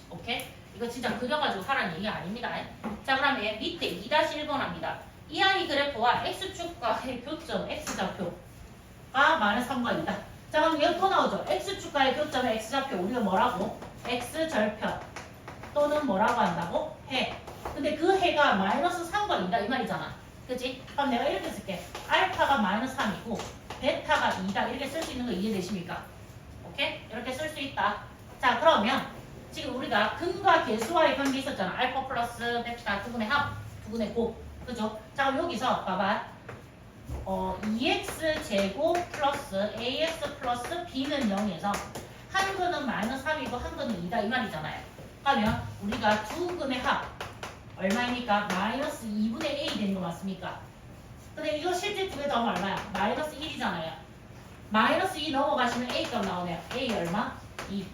오케이? 이거 진짜 그려가지고 하라는 얘기 아닙니다. 자, 그러면 밑에 2-1번 합니다. 이 i 그래프와 x축과의 교점 x좌표가 마이너스 3과 2다. 자, 그럼 여기 또 나오죠. x축과의 교점 x좌표 우리가 뭐라고? x절편 또는 뭐라고 한다고? 해. 근데 그 해가 마이너스 3과 2다 이 말이잖아. 그치? 그럼 내가 이렇게 쓸게. 알파가 마이너스 3이고 베타가 2다. 이렇게 쓸 수 있는 거 이해되십니까? 오케이? 이렇게 쓸 수 있다. 자, 그러면 지금 우리가 근과 개수와의 관계 있었잖아. 알파 플러스 베타 두분의 합, 두분의 곱. 그죠? 자, 그럼 여기서 봐봐. 2x 제곱 플러스 ax 플러스 b는 0에서 한 근은 마이너스 3이고 한 근은 2다 이 말이잖아요. 그러면 우리가 두 근의 합 얼마입니까? 마이너스 2분의 a 되는 거 맞습니까? 근데 이거 실제 두 개 더하면 얼마야? 마이너스 1이잖아요. 마이너스 2 넘어가시면 a 값 나오네요. a 얼마? 2.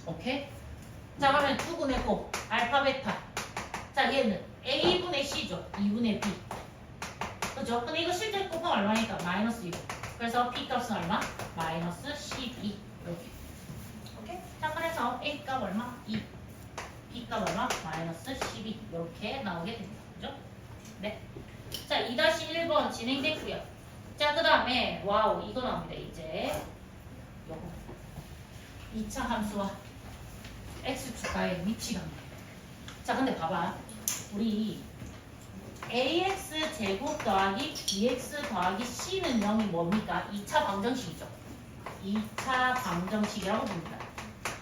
오케이? 자, 그러면 두 근의 곱 알파 베타. 자, 얘는 a분의 c죠. 2분의 b. 그죠? 근데 이거 실제 곱하면 얼마니까? 마이너스 2. 그래서 b 값은 얼마? 마이너스 12. 이렇게. 오케이? 자, 그래서 a 값 얼마? 2. b 값 얼마? 마이너스 12. 이렇게 나오게 됩니다. 그죠? 네. 자, 2-1번 진행됐고요. 자, 그 다음에 와우 이거 나옵니다. 이제 요거 2차 함수와 x축과의 위치관계. 자, 근데 봐봐. 우리 ax 제곱 더하기 bx 더하기 c는 0이 뭡니까? 2차 방정식이죠. 2차 방정식이라고 봅니다.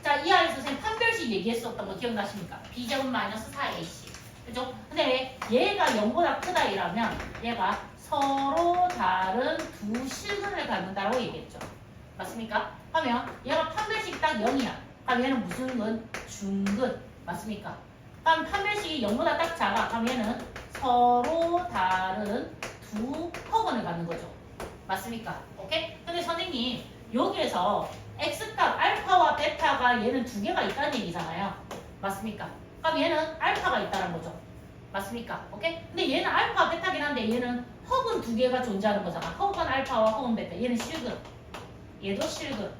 자, 이 아이 선생님 판별식 얘기했었던 거 기억나십니까? b제곱 마이너스 4ac. 그죠? 근데 얘가 0보다 크다 이라면 얘가 서로 다른 두 실근을 갖는다고 얘기했죠. 맞습니까? 하면 얘가 판별식이 딱 0이야. 그럼 얘는 무슨 근? 중근. 맞습니까? 그럼 판별식이 0보다 딱 작아. 그럼 얘는 서로 다른 두 허근을 갖는 거죠. 맞습니까? 오케이? 근데 선생님 여기에서 x값 알파와 베타가 얘는 두 개가 있다는 얘기잖아요. 맞습니까? 그럼 얘는 알파가 있다는 거죠. 맞습니까? 오케이? 근데 얘는 알파 베타긴 한데 얘는 허근 두 개가 존재하는 거잖아. 허근 알파와 허근 베타. 얘는 실근. 얘도 실근.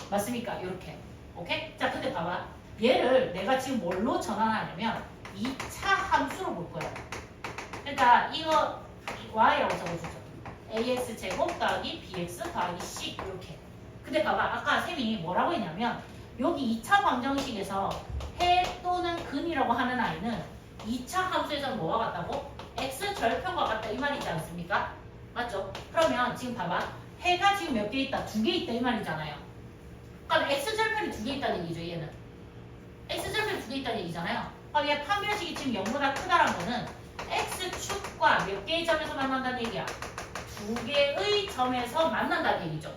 맞습니까? 이렇게. 오케이? 자, 근데 봐봐. 얘를 내가 지금 뭘로 전환하냐면 2차 함수로 볼 거야. 그러니까 이거 y라고 적어주죠. ax 제곱 더하기 bx 더하기 c 이렇게. 근데 봐봐 아까 쌤이 뭐라고 했냐면 여기 2차 방정식에서 해 또는 근이라고 하는 아이는 2차 함수에서는 뭐와 같다고? x 절편과 같다 이 말이지 않습니까? 맞죠? 그러면 지금 봐봐 해가 지금 몇 개 있다? 2개 있다 이 말이잖아요. 그럼 x 절편이 2개 있다는 얘기죠 얘는. x 절편이 2개 있다는 얘기잖아요. 그럼 얘 판별식이 지금 0보다 크다란 거는 x축과 몇 개의 점에서 만난다는 얘기야? 2개의 점에서 만난다는 얘기죠.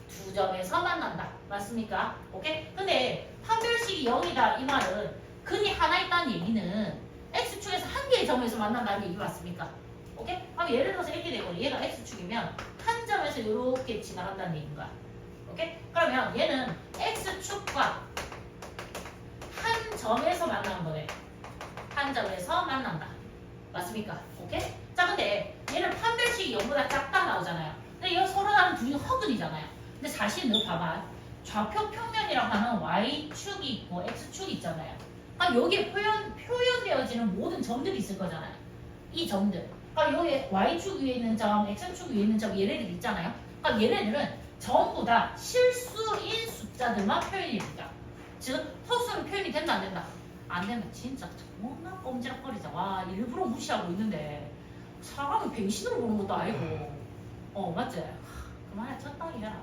2점에서 만난다. 맞습니까? 오케이? 근데 판별식이 0이다 이 말은 근이 하나 있다는 얘기는 x축에서 한 개의 점에서 만난다는 얘기 맞습니까? 오케이? 그럼 예를 들어서 이렇게 되고 얘가 x축이면 한 점에서 이렇게 지나간다는 얘기인 거야. 오케이? 그러면 얘는 x축과 한 점에서 만나는 거네. 한 점에서 만난다. 맞습니까? 오케이? 자 근데 얘는 판별식이 0보다 작다 나오잖아요. 근데 이거 서로 다른 둘이 허근이잖아요. 근데 사실 너 봐봐. 좌표 평면이라고 하는 y축이 있고 x축이 있잖아요. 그럼 여기에 표현되어지는 모든 점들이 있을 거잖아요. 이 점들. 그럼 여기 y축 위에 있는 점, x축 위에 있는 점 얘네들 있잖아요. 그럼 얘네들은 전부 다 실수인 숫자들만 표현이 됩니다. 즉 허수는 표현이 된다 안 된다? 안 된다. 진짜 존나 꼼지락거리자. 와 일부러 무시하고 있는데 사람을 배신으로 보는 것도 아니고 맞지? 그만해 적당히 해라.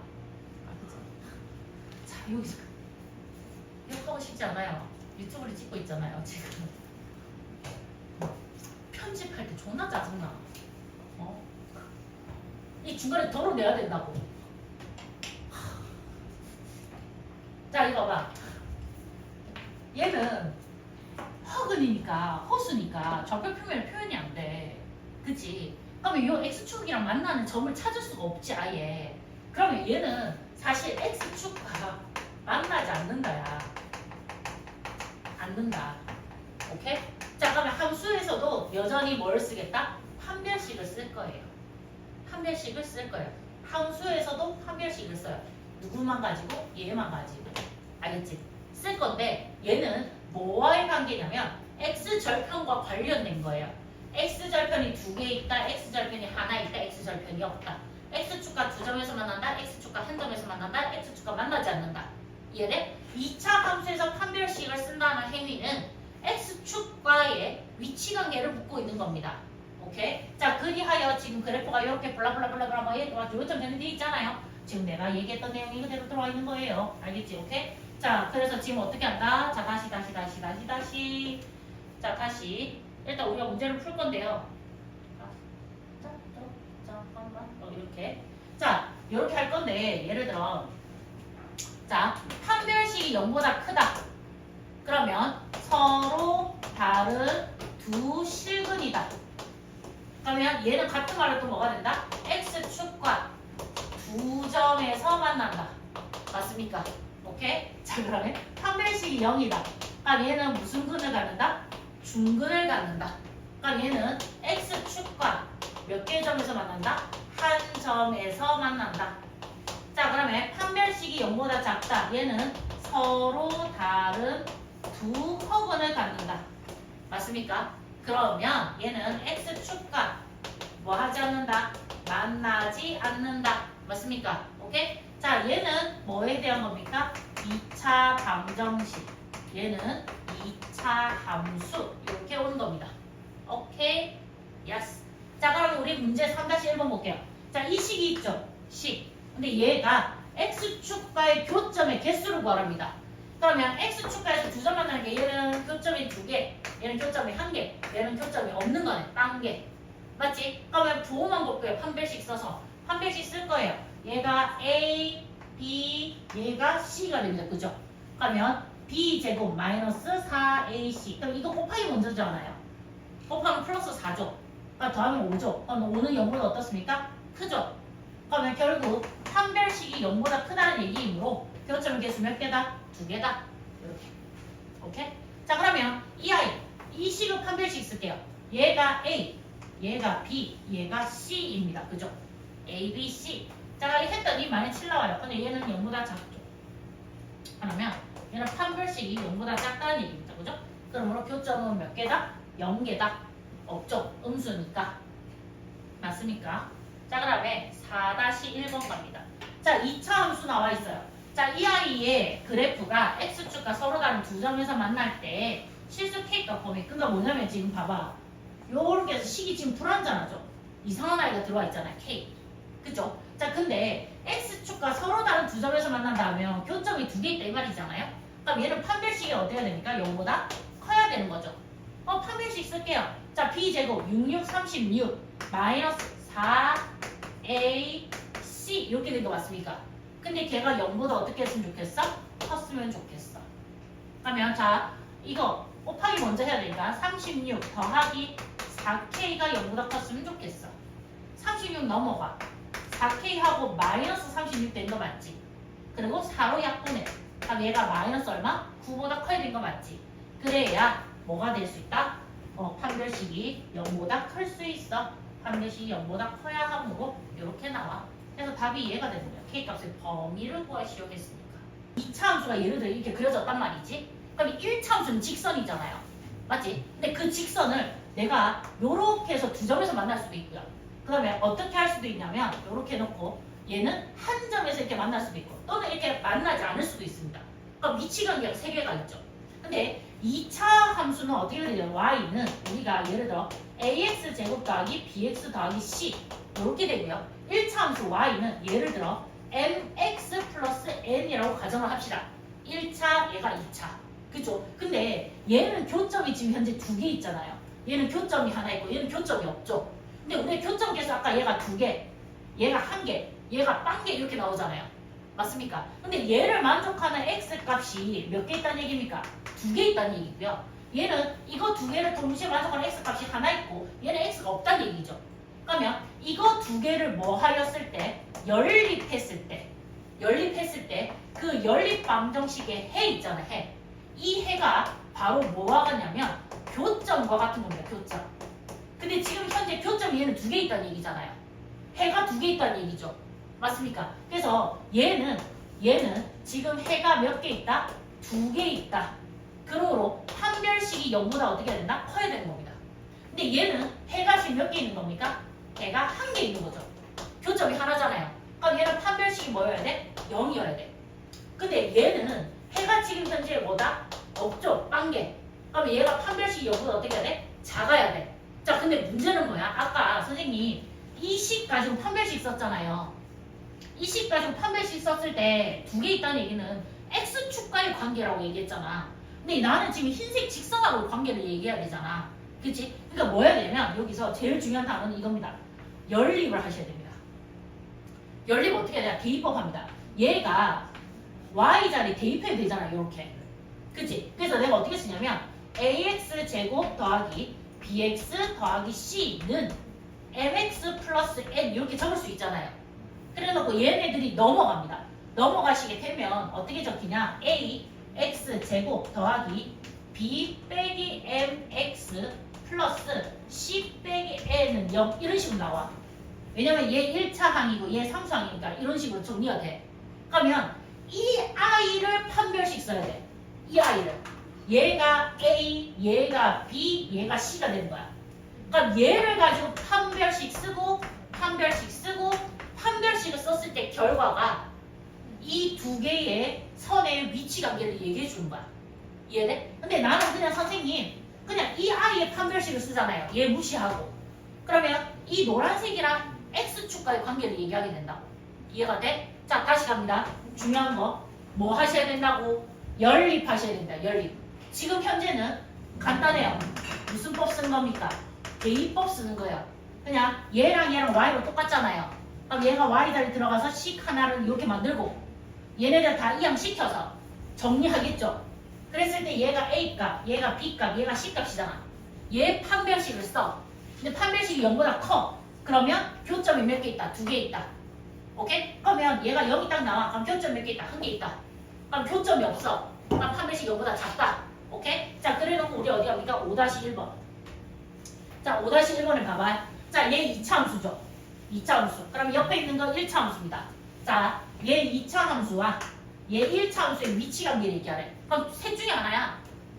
알겠지? 자 여기서 이거 하고 싶지 않아요. 유튜브를 찍고 있잖아요 지금. 편집할 때 존나 짜증나. 이 중간에 덜어내야 된다고. 자 이거 봐. 얘는 허근이니까 허수니까 좌표 표면에 표현이 안 돼. 그치? 그러면 이 x축이랑 만나는 점을 찾을 수가 없지 아예. 그러면 얘는 사실 x축과 만나지 않는다야. 않는다. 오케이? 자 그러면 함수에서도 여전히 뭘 쓰겠다? 판별식을 쓸 거예요. 판별식을 쓸 거예요. 함수에서도 판별식을 써요. 누구만 가지고? 얘만 가지고. 알겠지? 쓸 건데 얘는 뭐와의 관계냐면 x절편과 관련된 거예요. x절편이 2개 있다, x절편이 하나 있다, x절편이 없다. x축과 2점에서 만난다, x축과 1점에서 만난다, x축과 만나지 않는다. 이해돼? 2차 함수에서 판별식을 쓴다는 행위는 x축과의 위치관계를 묻고 있는 겁니다. 오케이? 자, 그리하여 지금 그래프가 이렇게 블라블라블라블라 뭐 요점 되는 데 있잖아요. 지금 내가 얘기했던 내용이 그대로 들어와 있는 거예요. 알겠지? 오케이? 자, 그래서 지금 어떻게 한다? 자, 다시. 자, 다시. 일단 우리가 문제를 풀 건데요. 잠깐만. 이렇게. 자, 이렇게 할 건데, 예를 들어. 자, 판별식이 0보다 크다. 그러면 서로 다른 두 실근이다. 그러면 얘는 같은 말로 또 뭐가 된다? x축과 2점에서 만난다. 맞습니까? 오케이? 자 그러면 판별식이 0이다. 그럼 얘는 무슨 근을 갖는다? 중근을 갖는다. 그럼 얘는 x축과 몇 개의 점에서 만난다? 한 점에서 만난다. 자 그러면 판별식이 0보다 작다. 얘는 서로 다른 두 허근을 갖는다. 맞습니까? 그러면 얘는 x축과 뭐 하지 않는다? 만나지 않는다. 맞습니까? 오케이? 자 얘는 뭐에 대한 겁니까? 2차 방정식. 얘는 2차 함수. 이렇게 오는 겁니다. 오케이? 예스. 자 그럼 우리 문제 3-1번 볼게요. 자 이 식이 있죠? 식. 근데 얘가 x축과의 교점의 개수를 구하랍니다. 그러면 x축과에서 2점 만나는 게 얘는 교점이 2개, 얘는 교점이 1개, 얘는 교점이 없는 거네. 딴 개. 맞지? 그러면 부호만 볼게요. 판별식 써서. 판별식 쓸 거예요. 얘가 A, B, 얘가 C가 됩니다. 그죠? 그러면 B제곱 마이너스 4AC. 그럼 이거 곱하기 먼저잖아요. 곱하면 플러스 4죠. 그러니까 더하면 5죠. 그럼 5는 0보다 어떻습니까? 크죠? 그러면 결국 판별식이 0보다 크다는 얘기이므로 교점 개수 몇 개다? 2개다. 이렇게. 오케이? 자 그러면 이 아이, 이 식의 판별식 쓸게요. 얘가 A, 얘가 B, 얘가 C입니다. 그죠? A, B, C. 자 했더니 많이 7 나와요. 근데 얘는 0보다 작죠. 그러면 얘는 판별식이 0보다 작다는 얘기입니다. 그죠? 그러므로 교점은 몇 개다? 0개다. 없죠? 음수니까. 맞습니까? 자, 그 다음에 4-1번 갑니다. 자, 2차 함수 나와 있어요. 자, 이 아이의 그래프가 x축과 서로 다른 두 점에서 만날 때 실수 k값 범위. 그러니까 뭐냐면 지금 봐봐. 요렇게 해서 식이 지금 불완전하죠. 이상한 아이가 들어와 있잖아요. k. 그죠? 자, 근데 x축과 서로 다른 두 점에서 만난다면 교점이 두 개 있다 이 말이잖아요. 그럼 얘는 판별식이 어떻게 해야 됩니까? 0보다 커야 되는 거죠. 판별식 쓸게요. 자, b제곱 66, 36 마이너스 4ac 이렇게 된 거 맞습니까? 근데 걔가 0보다 어떻게 했으면 좋겠어? 컸으면 좋겠어. 그러면 자, 이거 곱하기 먼저 해야 되니까 36 더하기 4k가 0보다 컸으면 좋겠어. 36 넘어가. 4k하고 마이너스 36 된 거 맞지? 그리고 4로 약분해. 그럼 얘가 마이너스 얼마? 9보다 커야 된 거 맞지? 그래야 뭐가 될 수 있다? 판별식이 0보다 클 수 있어. 판별식이 0보다 커야 하므로 이렇게 나와. 그래서 답이 이해가 되는 거야. k값의 범위를 구하시오 했으니까. 2차 함수가 예를 들어 이렇게 그려졌단 말이지. 그럼 1차 함수는 직선이잖아요. 맞지? 근데 그 직선을 내가 요렇게 해서 두 점에서 만날 수도 있고요. 그러면 어떻게 할 수도 있냐면 요렇게 해놓고 얘는 한 점에서 이렇게 만날 수도 있고 또는 이렇게 만나지 않을 수도 있습니다. 그럼 위치관계가 세 개가 있죠. 근데 2차 함수는 어떻게 되냐면 y는 우리가 예를 들어 ax 제곱 더하기 bx 더하기 c 이렇게 되고요. 1차 함수 y는 예를 들어 mx 플러스 n이라고 가정을 합시다. 1차 얘가 2차. 그죠? 근데 얘는 교점이 지금 현재 두 개 있잖아요. 얘는 교점이 하나 있고 얘는 교점이 없죠. 근데 우리 교점계에서 아까 얘가 두 개, 얘가 한 개, 얘가 반 개 이렇게 나오잖아요. 맞습니까? 근데 얘를 만족하는 x 값이 몇 개 있다는 얘기입니까? 두 개 있다는 얘기고요. 얘는 이거 두 개를 동시에 만족하는 x 값이 하나 있고 얘는 x가 없다는 얘기죠. 그러면 이거 두 개를 뭐 하였을 때? 연립했을 때 그 연립 방정식의 해 있잖아요. 해. 이 해가 바로 뭐와 같냐면 교점과 같은 겁니다. 교점. 근데 지금 현재 교점이 얘는 두 개 있다는 얘기잖아요. 해가 두 개 있다는 얘기죠. 맞습니까? 그래서 얘는 지금 해가 몇 개 있다? 두 개 있다. 그러므로 판별식이 0보다 어떻게 해야 된다? 커야 되는 겁니다. 근데 얘는 해가 지금 몇 개 있는 겁니까? 해가 한 개 있는 거죠. 교점이 하나잖아요. 그럼 얘는 판별식이 뭐여야 돼? 0이어야 돼. 근데 얘는 해가 지금 현재 뭐다? 없죠. 한 개. 그럼 얘가 판별식이 0보다 어떻게 해야 돼? 작아야 돼. 자, 근데 문제는 뭐야? 아까 선생님 이 식 가지고 판별식 썼잖아요. 이 식 가지고 판별식 썼을 때 두 개 있다는 얘기는 x축과의 관계라고 얘기했잖아. 근데 나는 지금 흰색 직선하고 관계를 얘기해야 되잖아. 그치? 그러니까 뭐 해야 되냐면 여기서 제일 중요한 단어는 이겁니다. 연립을 하셔야 됩니다. 연립 어떻게 해야 되냐? 대입법합니다. 얘가 y자리 대입해도 되잖아. 이렇게. 그치? 그래서 내가 어떻게 쓰냐면 ax 제곱 더하기 bx 더하기 c는 mx 플러스 n 이렇게 적을 수 있잖아요. 그래놓고 얘네들이 넘어갑니다. 넘어가시게 되면 어떻게 적히냐? a x 제곱 더하기 b 빼기 mx 플러스 c 빼기 n은 0 이런 식으로 나와. 왜냐면 얘 1차 항이고 얘 3차 항이니까 이런 식으로 정리가 돼. 그러면 이 아이를 판별식 써야 돼. 이 아이를. 얘가 A, 얘가 B, 얘가 C가 되는 거야. 그럼 얘를 가지고 판별식 쓰고 판별식을 썼을 때 결과가 이 두 개의 선의 위치 관계를 얘기해 주는 거야. 이해돼? 근데 나는 그냥 선생님 그냥 이 아이의 판별식을 쓰잖아요. 얘 무시하고. 그러면 이 노란색이랑 X축과의 관계를 얘기하게 된다고. 이해가 돼? 자, 다시 갑니다. 중요한 거. 뭐 하셔야 된다고? 연립하셔야 된다. 연립. 지금 현재는 간단해요. 무슨 법 쓰는 겁니까? 대입법 쓰는 거예요. 그냥 얘랑 y로 똑같잖아요. 그럼 얘가 y자리 들어가서 식 하나를 이렇게 만들고 얘네들 다 이항시켜서 정리하겠죠. 그랬을 때 얘가 A값, 얘가 B값, 얘가 C값이잖아. 얘 판별식을 써. 근데 판별식이 0보다 커. 그러면 교점이 몇 개 있다? 두 개 있다. 오케이? 그러면 얘가 0이 딱 나와. 그럼 교점 몇 개 있다? 한 개 있다. 그럼 교점이 없어. 그럼 판별식이 0보다 작다. 오케이? 자, 그래놓고 우리 어디 갑니까? 5-1번. 자, 5-1번을 봐봐요. 자, 얘 2차 함수죠. 2차 함수. 그럼 옆에 있는 건 1차 함수입니다. 자, 얘 2차 함수와 얘 1차 함수의 위치 관계를 얘기하래. 그럼 셋 중에 하나야.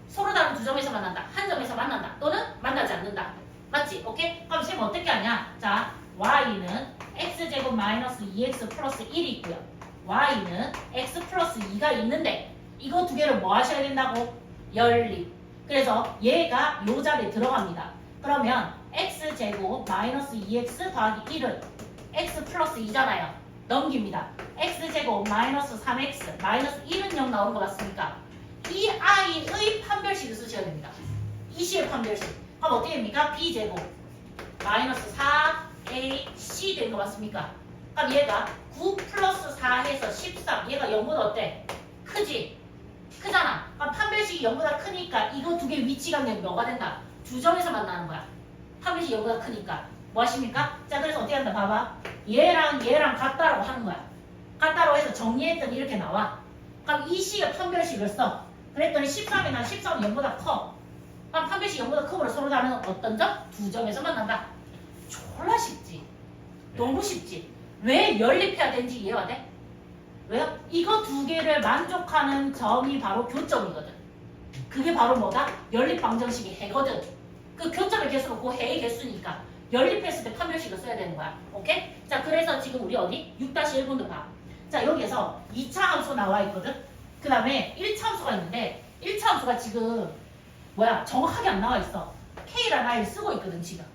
서로 다른 두 점에서 만난다. 한 점에서 만난다. 또는 만나지 않는다. 맞지? 오케이? 그럼 쌤 어떻게 하냐? 자, y는 x제곱 마이너스 2x 플러스 1이 있고요. y는 x 플러스 2가 있는데 이거 두 개를 뭐 하셔야 된다고? 연립. 그래서 얘가 요 자리에 들어갑니다. 그러면 x제곱 마이너스 2x 더하기 1은 x 플러스 2잖아요. 넘깁니다. x제곱 마이너스 3x 마이너스 1은 0 나오는 거 맞습니까? 이 i의 판별식을 쓰셔야 됩니다. 이 식의 판별식. 그럼 어떻게 됩니까? b제곱 마이너스 4ac 되는 거 맞습니까? 그럼 얘가 9 플러스 4 해서 13. 얘가 0보다 어때? 크지? 크잖아. 그럼 판별식이 0보다 크니까 이거 두 개 위치 관계는 뭐가 된다? 두 점에서 만나는 거야. 판별식이 0보다 크니까. 뭐 하십니까? 자, 그래서 어떻게 한다? 봐봐. 얘랑 얘랑 같다라고 하는 거야. 같다라고 해서 정리했더니 이렇게 나와. 그럼 이 식의 판별식을 써. 그랬더니 13이 난 13은 0보다 커. 그럼 판별식 0보다 크므로 서로 다른 어떤 점? 두 점에서 만난다. 졸라 쉽지? 너무 쉽지? 왜 연립해야 되는지 이해가 돼? 왜요? 이거 두 개를 만족하는 점이 바로 교점이거든. 그게 바로 뭐다? 연립 방정식의 해거든. 그 교점의 개수가 그 해의 개수니까 연립했을 때 판별식을 써야 되는 거야. 오케이? 자, 그래서 지금 우리 어디? 6-1번도 봐. 자, 여기에서 2차 함수 나와 있거든? 그 다음에 1차 함수가 있는데 1차 함수가 지금 뭐야? 정확하게 안 나와 있어. K라는 아이를 쓰고 있거든, 지금.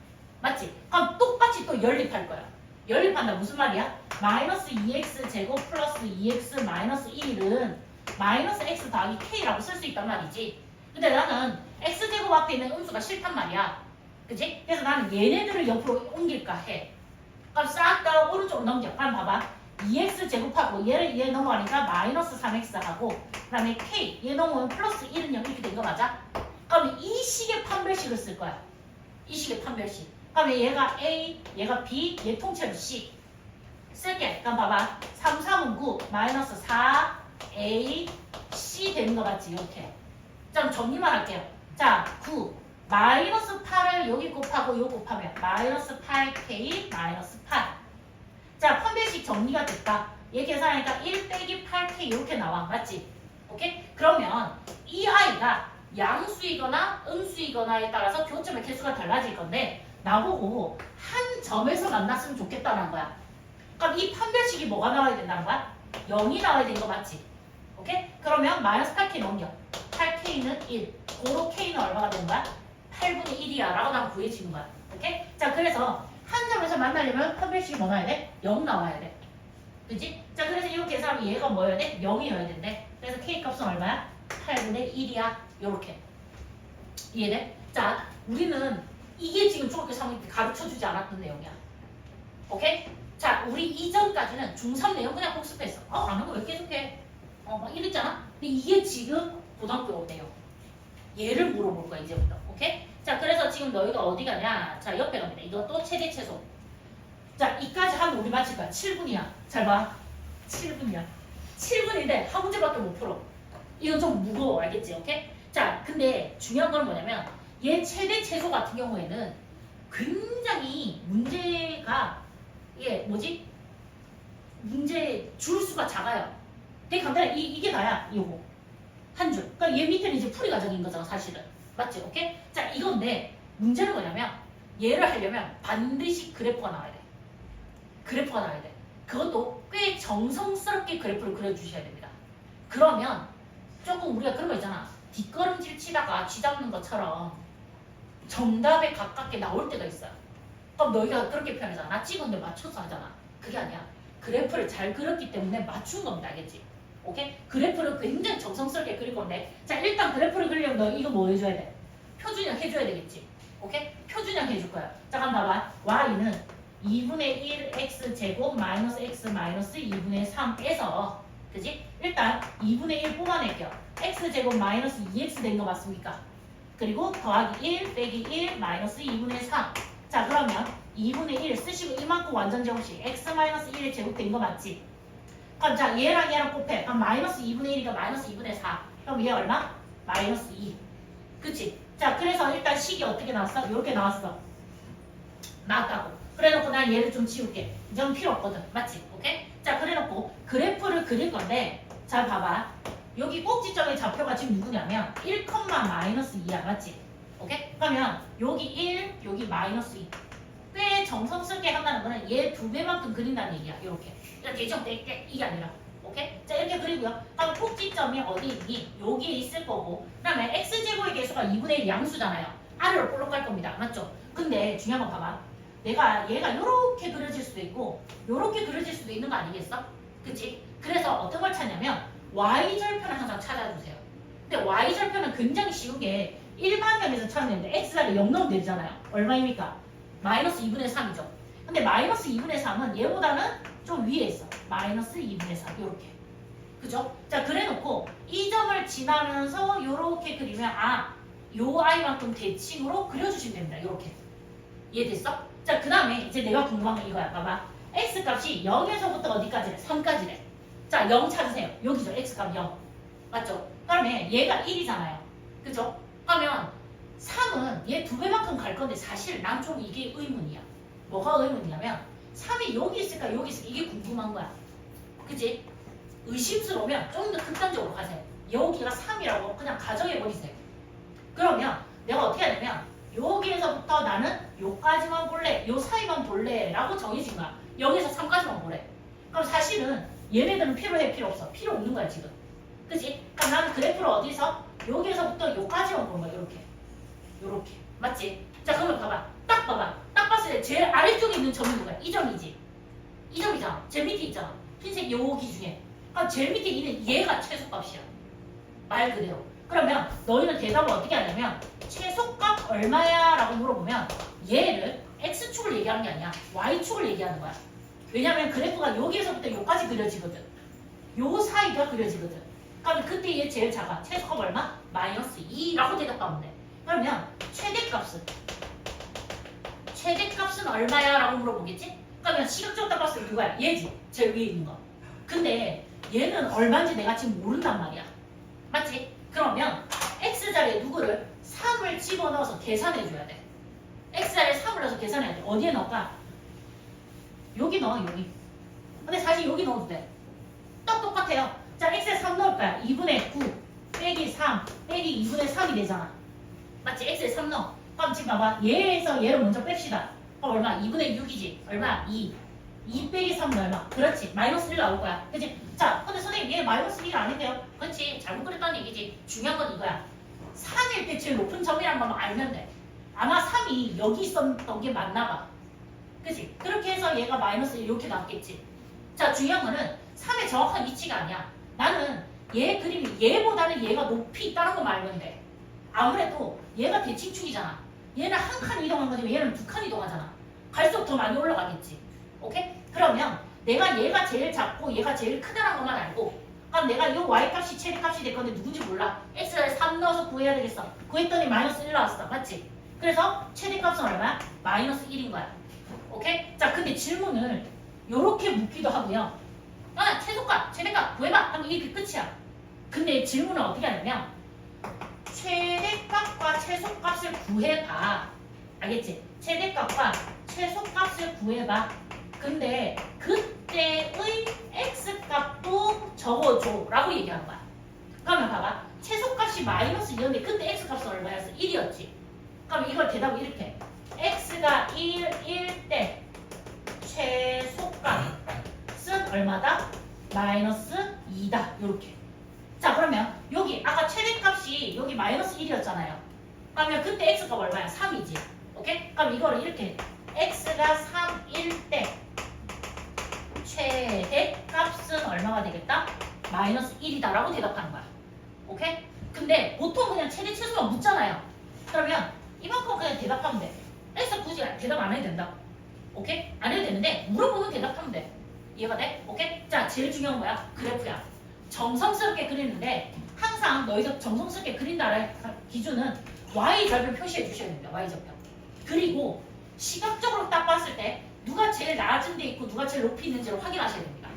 맞지? 그럼 똑같이 또 연립할 거야. 연립한다 무슨 말이야? 마이너스 2x 제곱 플러스 2x 마이너스 1은 마이너스 x 더하기 k라고 쓸 수 있단 말이지. 근데 나는 x제곱 앞에 있는 음수가 싫단 말이야. 그치? 그래서 나는 얘네들을 옆으로 옮길까 해. 그럼 싹 다 오른쪽으로 넘겨. 그럼 봐봐. 2x 제곱하고 얘 넘어가니까 마이너스 3x 하고 그 다음에 k 얘 넘어오면 플러스 1은 0 이렇게 된 거 맞아? 그럼 이 식의 판별식을 쓸 거야. 이 식의 판별식. 그럼 얘가 A, 얘가 B, 얘 통째로 C. 쓸게. 그럼 봐봐. 3, 3은 9, 마이너스 4, A, C 되는 거 맞지? 이렇게. 좀 정리만 할게요. 자, 9. 마이너스 8을 여기 곱하고 요 곱하면 마이너스 8K, 마이너스 8. 자, 판별식 정리가 됐다. 얘 계산하니까 1 빼기 8K 이렇게 나와. 맞지? 오케이? 그러면 이 아이가 양수이거나 음수이거나에 따라서 교점의 개수가 달라질 건데 나보고 한 점에서 만났으면 좋겠다는 거야. 그럼 이 판별식이 뭐가 나와야 된다는 거야? 0이 나와야 되는 거 맞지? 오케이? 그러면 마이너스 8K 넘겨. 8K는 1. 고로 K는 얼마가 되는 거야? 8분의 1이야 라고 난 구해지는 거야. 오케이? 자, 그래서 한 점에서 만나려면 판별식이 뭐 나와야 돼? 0 나와야 돼. 그치? 자, 그래서 이렇게 계산하면 얘가 뭐여야 돼? 0이어야 된대. 그래서 K 값은 얼마야? 8분의 1이야. 요렇게. 이해돼? 자, 우리는 이게 지금 중학교 3학년 때 가르쳐주지 않았던 내용이야. 오케이? 자, 우리 이전까지는 중3 내용 그냥 복습했어. 아는 거 왜 계속해? 막 이랬잖아? 근데 이게 지금 고등학교 내용. 얘를 물어볼 거야, 이제부터. 오케이? 자, 그래서 지금 너희가 어디 가냐? 자, 옆에 갑니다. 이것도 최대 최소. 자, 이까지 하면 우리 맞힐 거야. 7분이야. 잘 봐. 7분이야. 7분인데 한 문제밖에 못 풀어. 이건 좀 무거워. 알겠지? 오케이? 자, 근데 중요한 건 뭐냐면 얘 최대 최소 같은 경우에는 굉장히 문제가 이게 뭐지? 문제 줄 수가 작아요. 되게 간단해. 이게 다야. 이거 한 줄. 그러니까 얘 밑에는 이제 풀이 과정인 거잖아, 사실은. 맞지? 오케이? 자, 이건데 문제는 뭐냐면 얘를 하려면 반드시 그래프가 나와야 돼. 그래프가 나와야 돼. 그것도 꽤 정성스럽게 그래프를 그려주셔야 됩니다. 그러면 조금 우리가 그런 거 있잖아. 뒷걸음질 치다가 쥐 잡는 것처럼 정답에 가깝게 나올 때가 있어요. 그럼 너희가 그렇게 표현하잖아. 나 찍었는데 맞춰서 하잖아. 그게 아니야. 그래프를 잘 그렸기 때문에 맞춘 겁니다. 알겠지? 오케이? 그래프를 굉장히 정성스럽게 그릴 건데 자, 일단 그래프를 그리려면 너 이거 뭐 해줘야 돼? 표준형 해줘야 되겠지? 오케이? 표준형 해줄 거야. 자, 그럼 봐봐. y는 2분의 1 x제곱 마이너스 x 마이너스 2분의 3에서 그지? 일단 2분의 1 뽑아낼게요. x제곱 마이너스 2x 된 거 맞습니까? 그리고 더하기 1 빼기 1 마이너스 2분의 3. 자, 그러면 2분의 1 쓰시고 이만큼 완전 제곱식 x 마이너스 1의 제곱 된 거 맞지? 그럼 자, 얘랑 곱해. 그럼 마이너스 2분의 1이니까 마이너스 2분의 4. 그럼 얘 얼마? 마이너스 2. 그치? 자, 그래서 일단 식이 어떻게 나왔어? 이렇게 나왔어. 나왔다고. 그래놓고 난 얘를 좀 지울게. 이건 필요 없거든. 맞지? 오케이? 자, 그래놓고 그래프를 그릴 건데 자, 봐봐. 여기 꼭지점의 좌표가 지금 누구냐면 1, 마이너스 2야. 맞지? 오케이? 그러면 여기 1, 여기 마이너스 2. 꽤 정성스럽게 한다는 거는 얘 2배만큼 그린다는 얘기야. 이렇게. 그러니까 대충 이게 아니라. 오케이? 자, 이렇게 그리고요. 그럼 꼭지점이 어디 있니? 여기에 있을 거고. 그 다음에 x제곱의 개수가 2분의 1 양수잖아요. 아래로 볼록 갈 겁니다. 맞죠? 근데 중요한 건 봐봐. 얘가 이렇게 그려질 수도 있고 이렇게 그려질 수도 있는 거 아니겠어? 그치? 그래서 어떤 걸 찾냐면 y절편을 항상 찾아주세요. 근데 y절편은 굉장히 쉬운 게 일반형에서 찾는데 x자리 0 넣으면 되잖아요. 얼마입니까? 마이너스 2분의 3이죠. 근데 마이너스 2분의 3은 얘보다는 좀 위에 있어. 마이너스 2분의 3 이렇게. 그죠? 자, 그래놓고 이 점을 지나면서 이렇게 그리면 요 i만큼 대칭으로 그려주시면 됩니다. 이렇게. 이해됐어? 자, 그 다음에 이제 내가 궁금한 건 이거야. 봐봐. x값이 0에서부터 어디까지래? 3까지래. 자, 0 찾으세요. 여기죠. x값 0. 맞죠? 그러면 얘가 1이잖아요. 그죠? 그러면 3은 얘 2배만큼 갈 건데 사실 난 좀 이게 의문이야. 뭐가 의문이냐면 3이 여기 있을까 여기 있을까 이게 궁금한 거야. 그치? 의심스러우면 좀 더 극단적으로 가세요. 여기가 3이라고 그냥 가정해버리세요. 그러면 내가 어떻게 하냐면 여기에서부터 나는 요까지만 볼래, 요 사이만 볼래 라고 정해진 거야. 여기서 3까지만 보래. 그럼 사실은 얘네들은 필요해 필요 없어? 필요 없는 거야 지금. 그치? 그럼 나는 그래프를 어디서? 여기에서부터 요까지만 보는 거야. 요렇게. 맞지? 자, 그러면 봐봐. 딱 봐봐. 딱 봤을 때 제일 아래쪽에 있는 점이 누구야? 이 점이지. 이 점이잖아. 제일 밑에 있잖아. 흰색 여기 중에. 그럼 제일 밑에 있는 얘가 최소값이야. 말 그대로. 그러면 너희는 대답을 어떻게 하냐면 최소값 얼마야? 라고 물어보면 얘를 x축을 얘기하는 게 아니야. y축을 얘기하는 거야. 왜냐면 그래프가 여기에서부터 여기까지 그려지거든. 요 사이가 그려지거든. 그러면 그때 얘 제일 작아. 최소값 얼마? 마이너스 2라고 대답하면 돼. 그러면 최대값은 얼마야? 라고 물어보겠지? 그러면 시각적으로 딱 봤을 때 누가야? 얘지. 제일 위에 있는 거. 근데 얘는 얼마인지 내가 지금 모른단 말이야. 맞지? 그러면 x자리에 누구를? 3을 집어넣어서 계산해줘야 돼. x자리에 3을 넣어서 계산해야 돼. 어디에 넣을까? 여기 넣어, 여기. 근데 사실 여기 넣어도 돼. 딱 똑같아요. 자, x에 3 넣을 거야. 2분의 9 빼기 3 빼기 2분의 3이 되잖아. 맞지? x에 3 넣어. 그럼 지금 봐봐. 얘에서 얘를 먼저 뺍시다. 그럼 얼마? 2분의 6이지. 얼마? 2. 2 빼기 3은 얼마? 그렇지. 마이너스 1 나올 거야. 그치? 자, 근데 선생님 얘 마이너스 1 아닌데요? 그렇지. 잘못 그랬다는 얘기지. 중요한 건 이거야. 3일 때 제일 높은 점이란 걸 알면 돼. 아마 3이 여기 있었던 게 맞나 봐. 그치? 그렇게 해서 얘가 마이너스 1 이렇게 나왔겠지. 자, 중요한 거는 3의 정확한 위치가 아니야. 나는 얘 그림이 얘보다는 얘가 높이 있다는 것만 알면 돼. 아무래도 얘가 대칭축이잖아. 얘는 한 칸 이동한 거지 얘는 2칸 이동하잖아. 갈수록 더 많이 올라가겠지. 오케이? 그러면 내가 얘가 제일 작고 얘가 제일 크다는 것만 알고 그럼 내가 이 y값이 최대값이 될 건데 누군지 몰라. x를 3 넣어서 구해야 되겠어. 구했더니 마이너스 1 나왔어. 맞지? 그래서 최대값은 얼마야? 마이너스 1인 거야. 오케이? 자, 근데 질문을 요렇게 묻기도 하고요. 최소값, 최대값 구해봐 하면 이게 끝이야. 근데 질문을 어떻게 하냐면 최대값과 최소값을 구해봐. 알겠지? 최대값과 최소값을 구해봐. 근데 그때의 x값도 적어줘 라고 얘기하는 거야. 그러면 봐봐. 최소값이 마이너스 2였는데 그때 x값은 얼마였어? 1이었지. 그럼 이걸 대답을 이렇게 x가 1일 때 최소값은 얼마다? 마이너스 2다. 요렇게. 자, 그러면 여기 아까 최대값이 여기 마이너스 1이었잖아요. 그러면 그때 x값 얼마야? 3이지. 오케이? 그럼 이거를 이렇게 x가 3일 때 최대값은 얼마가 되겠다? 마이너스 1이다 라고 대답하는 거야. 오케이? 근데 보통 그냥 최대 최소만 묻잖아요. 그러면 이만큼 그냥 대답하면 돼. x 굳이 대답 안 해도 된다. 오케이? 안 해도 되는데 물어보면 대답하면 돼. 이해가 돼? 오케이? 자, 제일 중요한 거야. 그래프야. 정성스럽게 그리는데 항상 너희가 정성스럽게 그린다는 기준은 y절편 표시해 주셔야 됩니다. y절편. 그리고 시각적으로 딱 봤을 때 누가 제일 낮은 데 있고 누가 제일 높이 있는지를 확인하셔야 됩니다.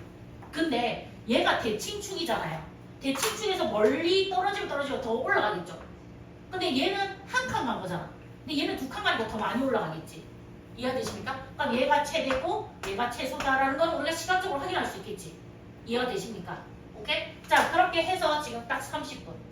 근데 얘가 대칭축이잖아요. 대칭축에서 멀리 떨어지면 더 올라가겠죠. 근데 얘는 한 칸 간 거잖아. 근데 얘는 2칸 가니까 더 많이 올라가겠지. 이해되십니까? 그럼 얘가 최대고 얘가 최소다라는 건 우리가 시각적으로 확인할 수 있겠지. 이해가 되십니까? 오케이? 자, 그렇게 해서 지금 딱 30분.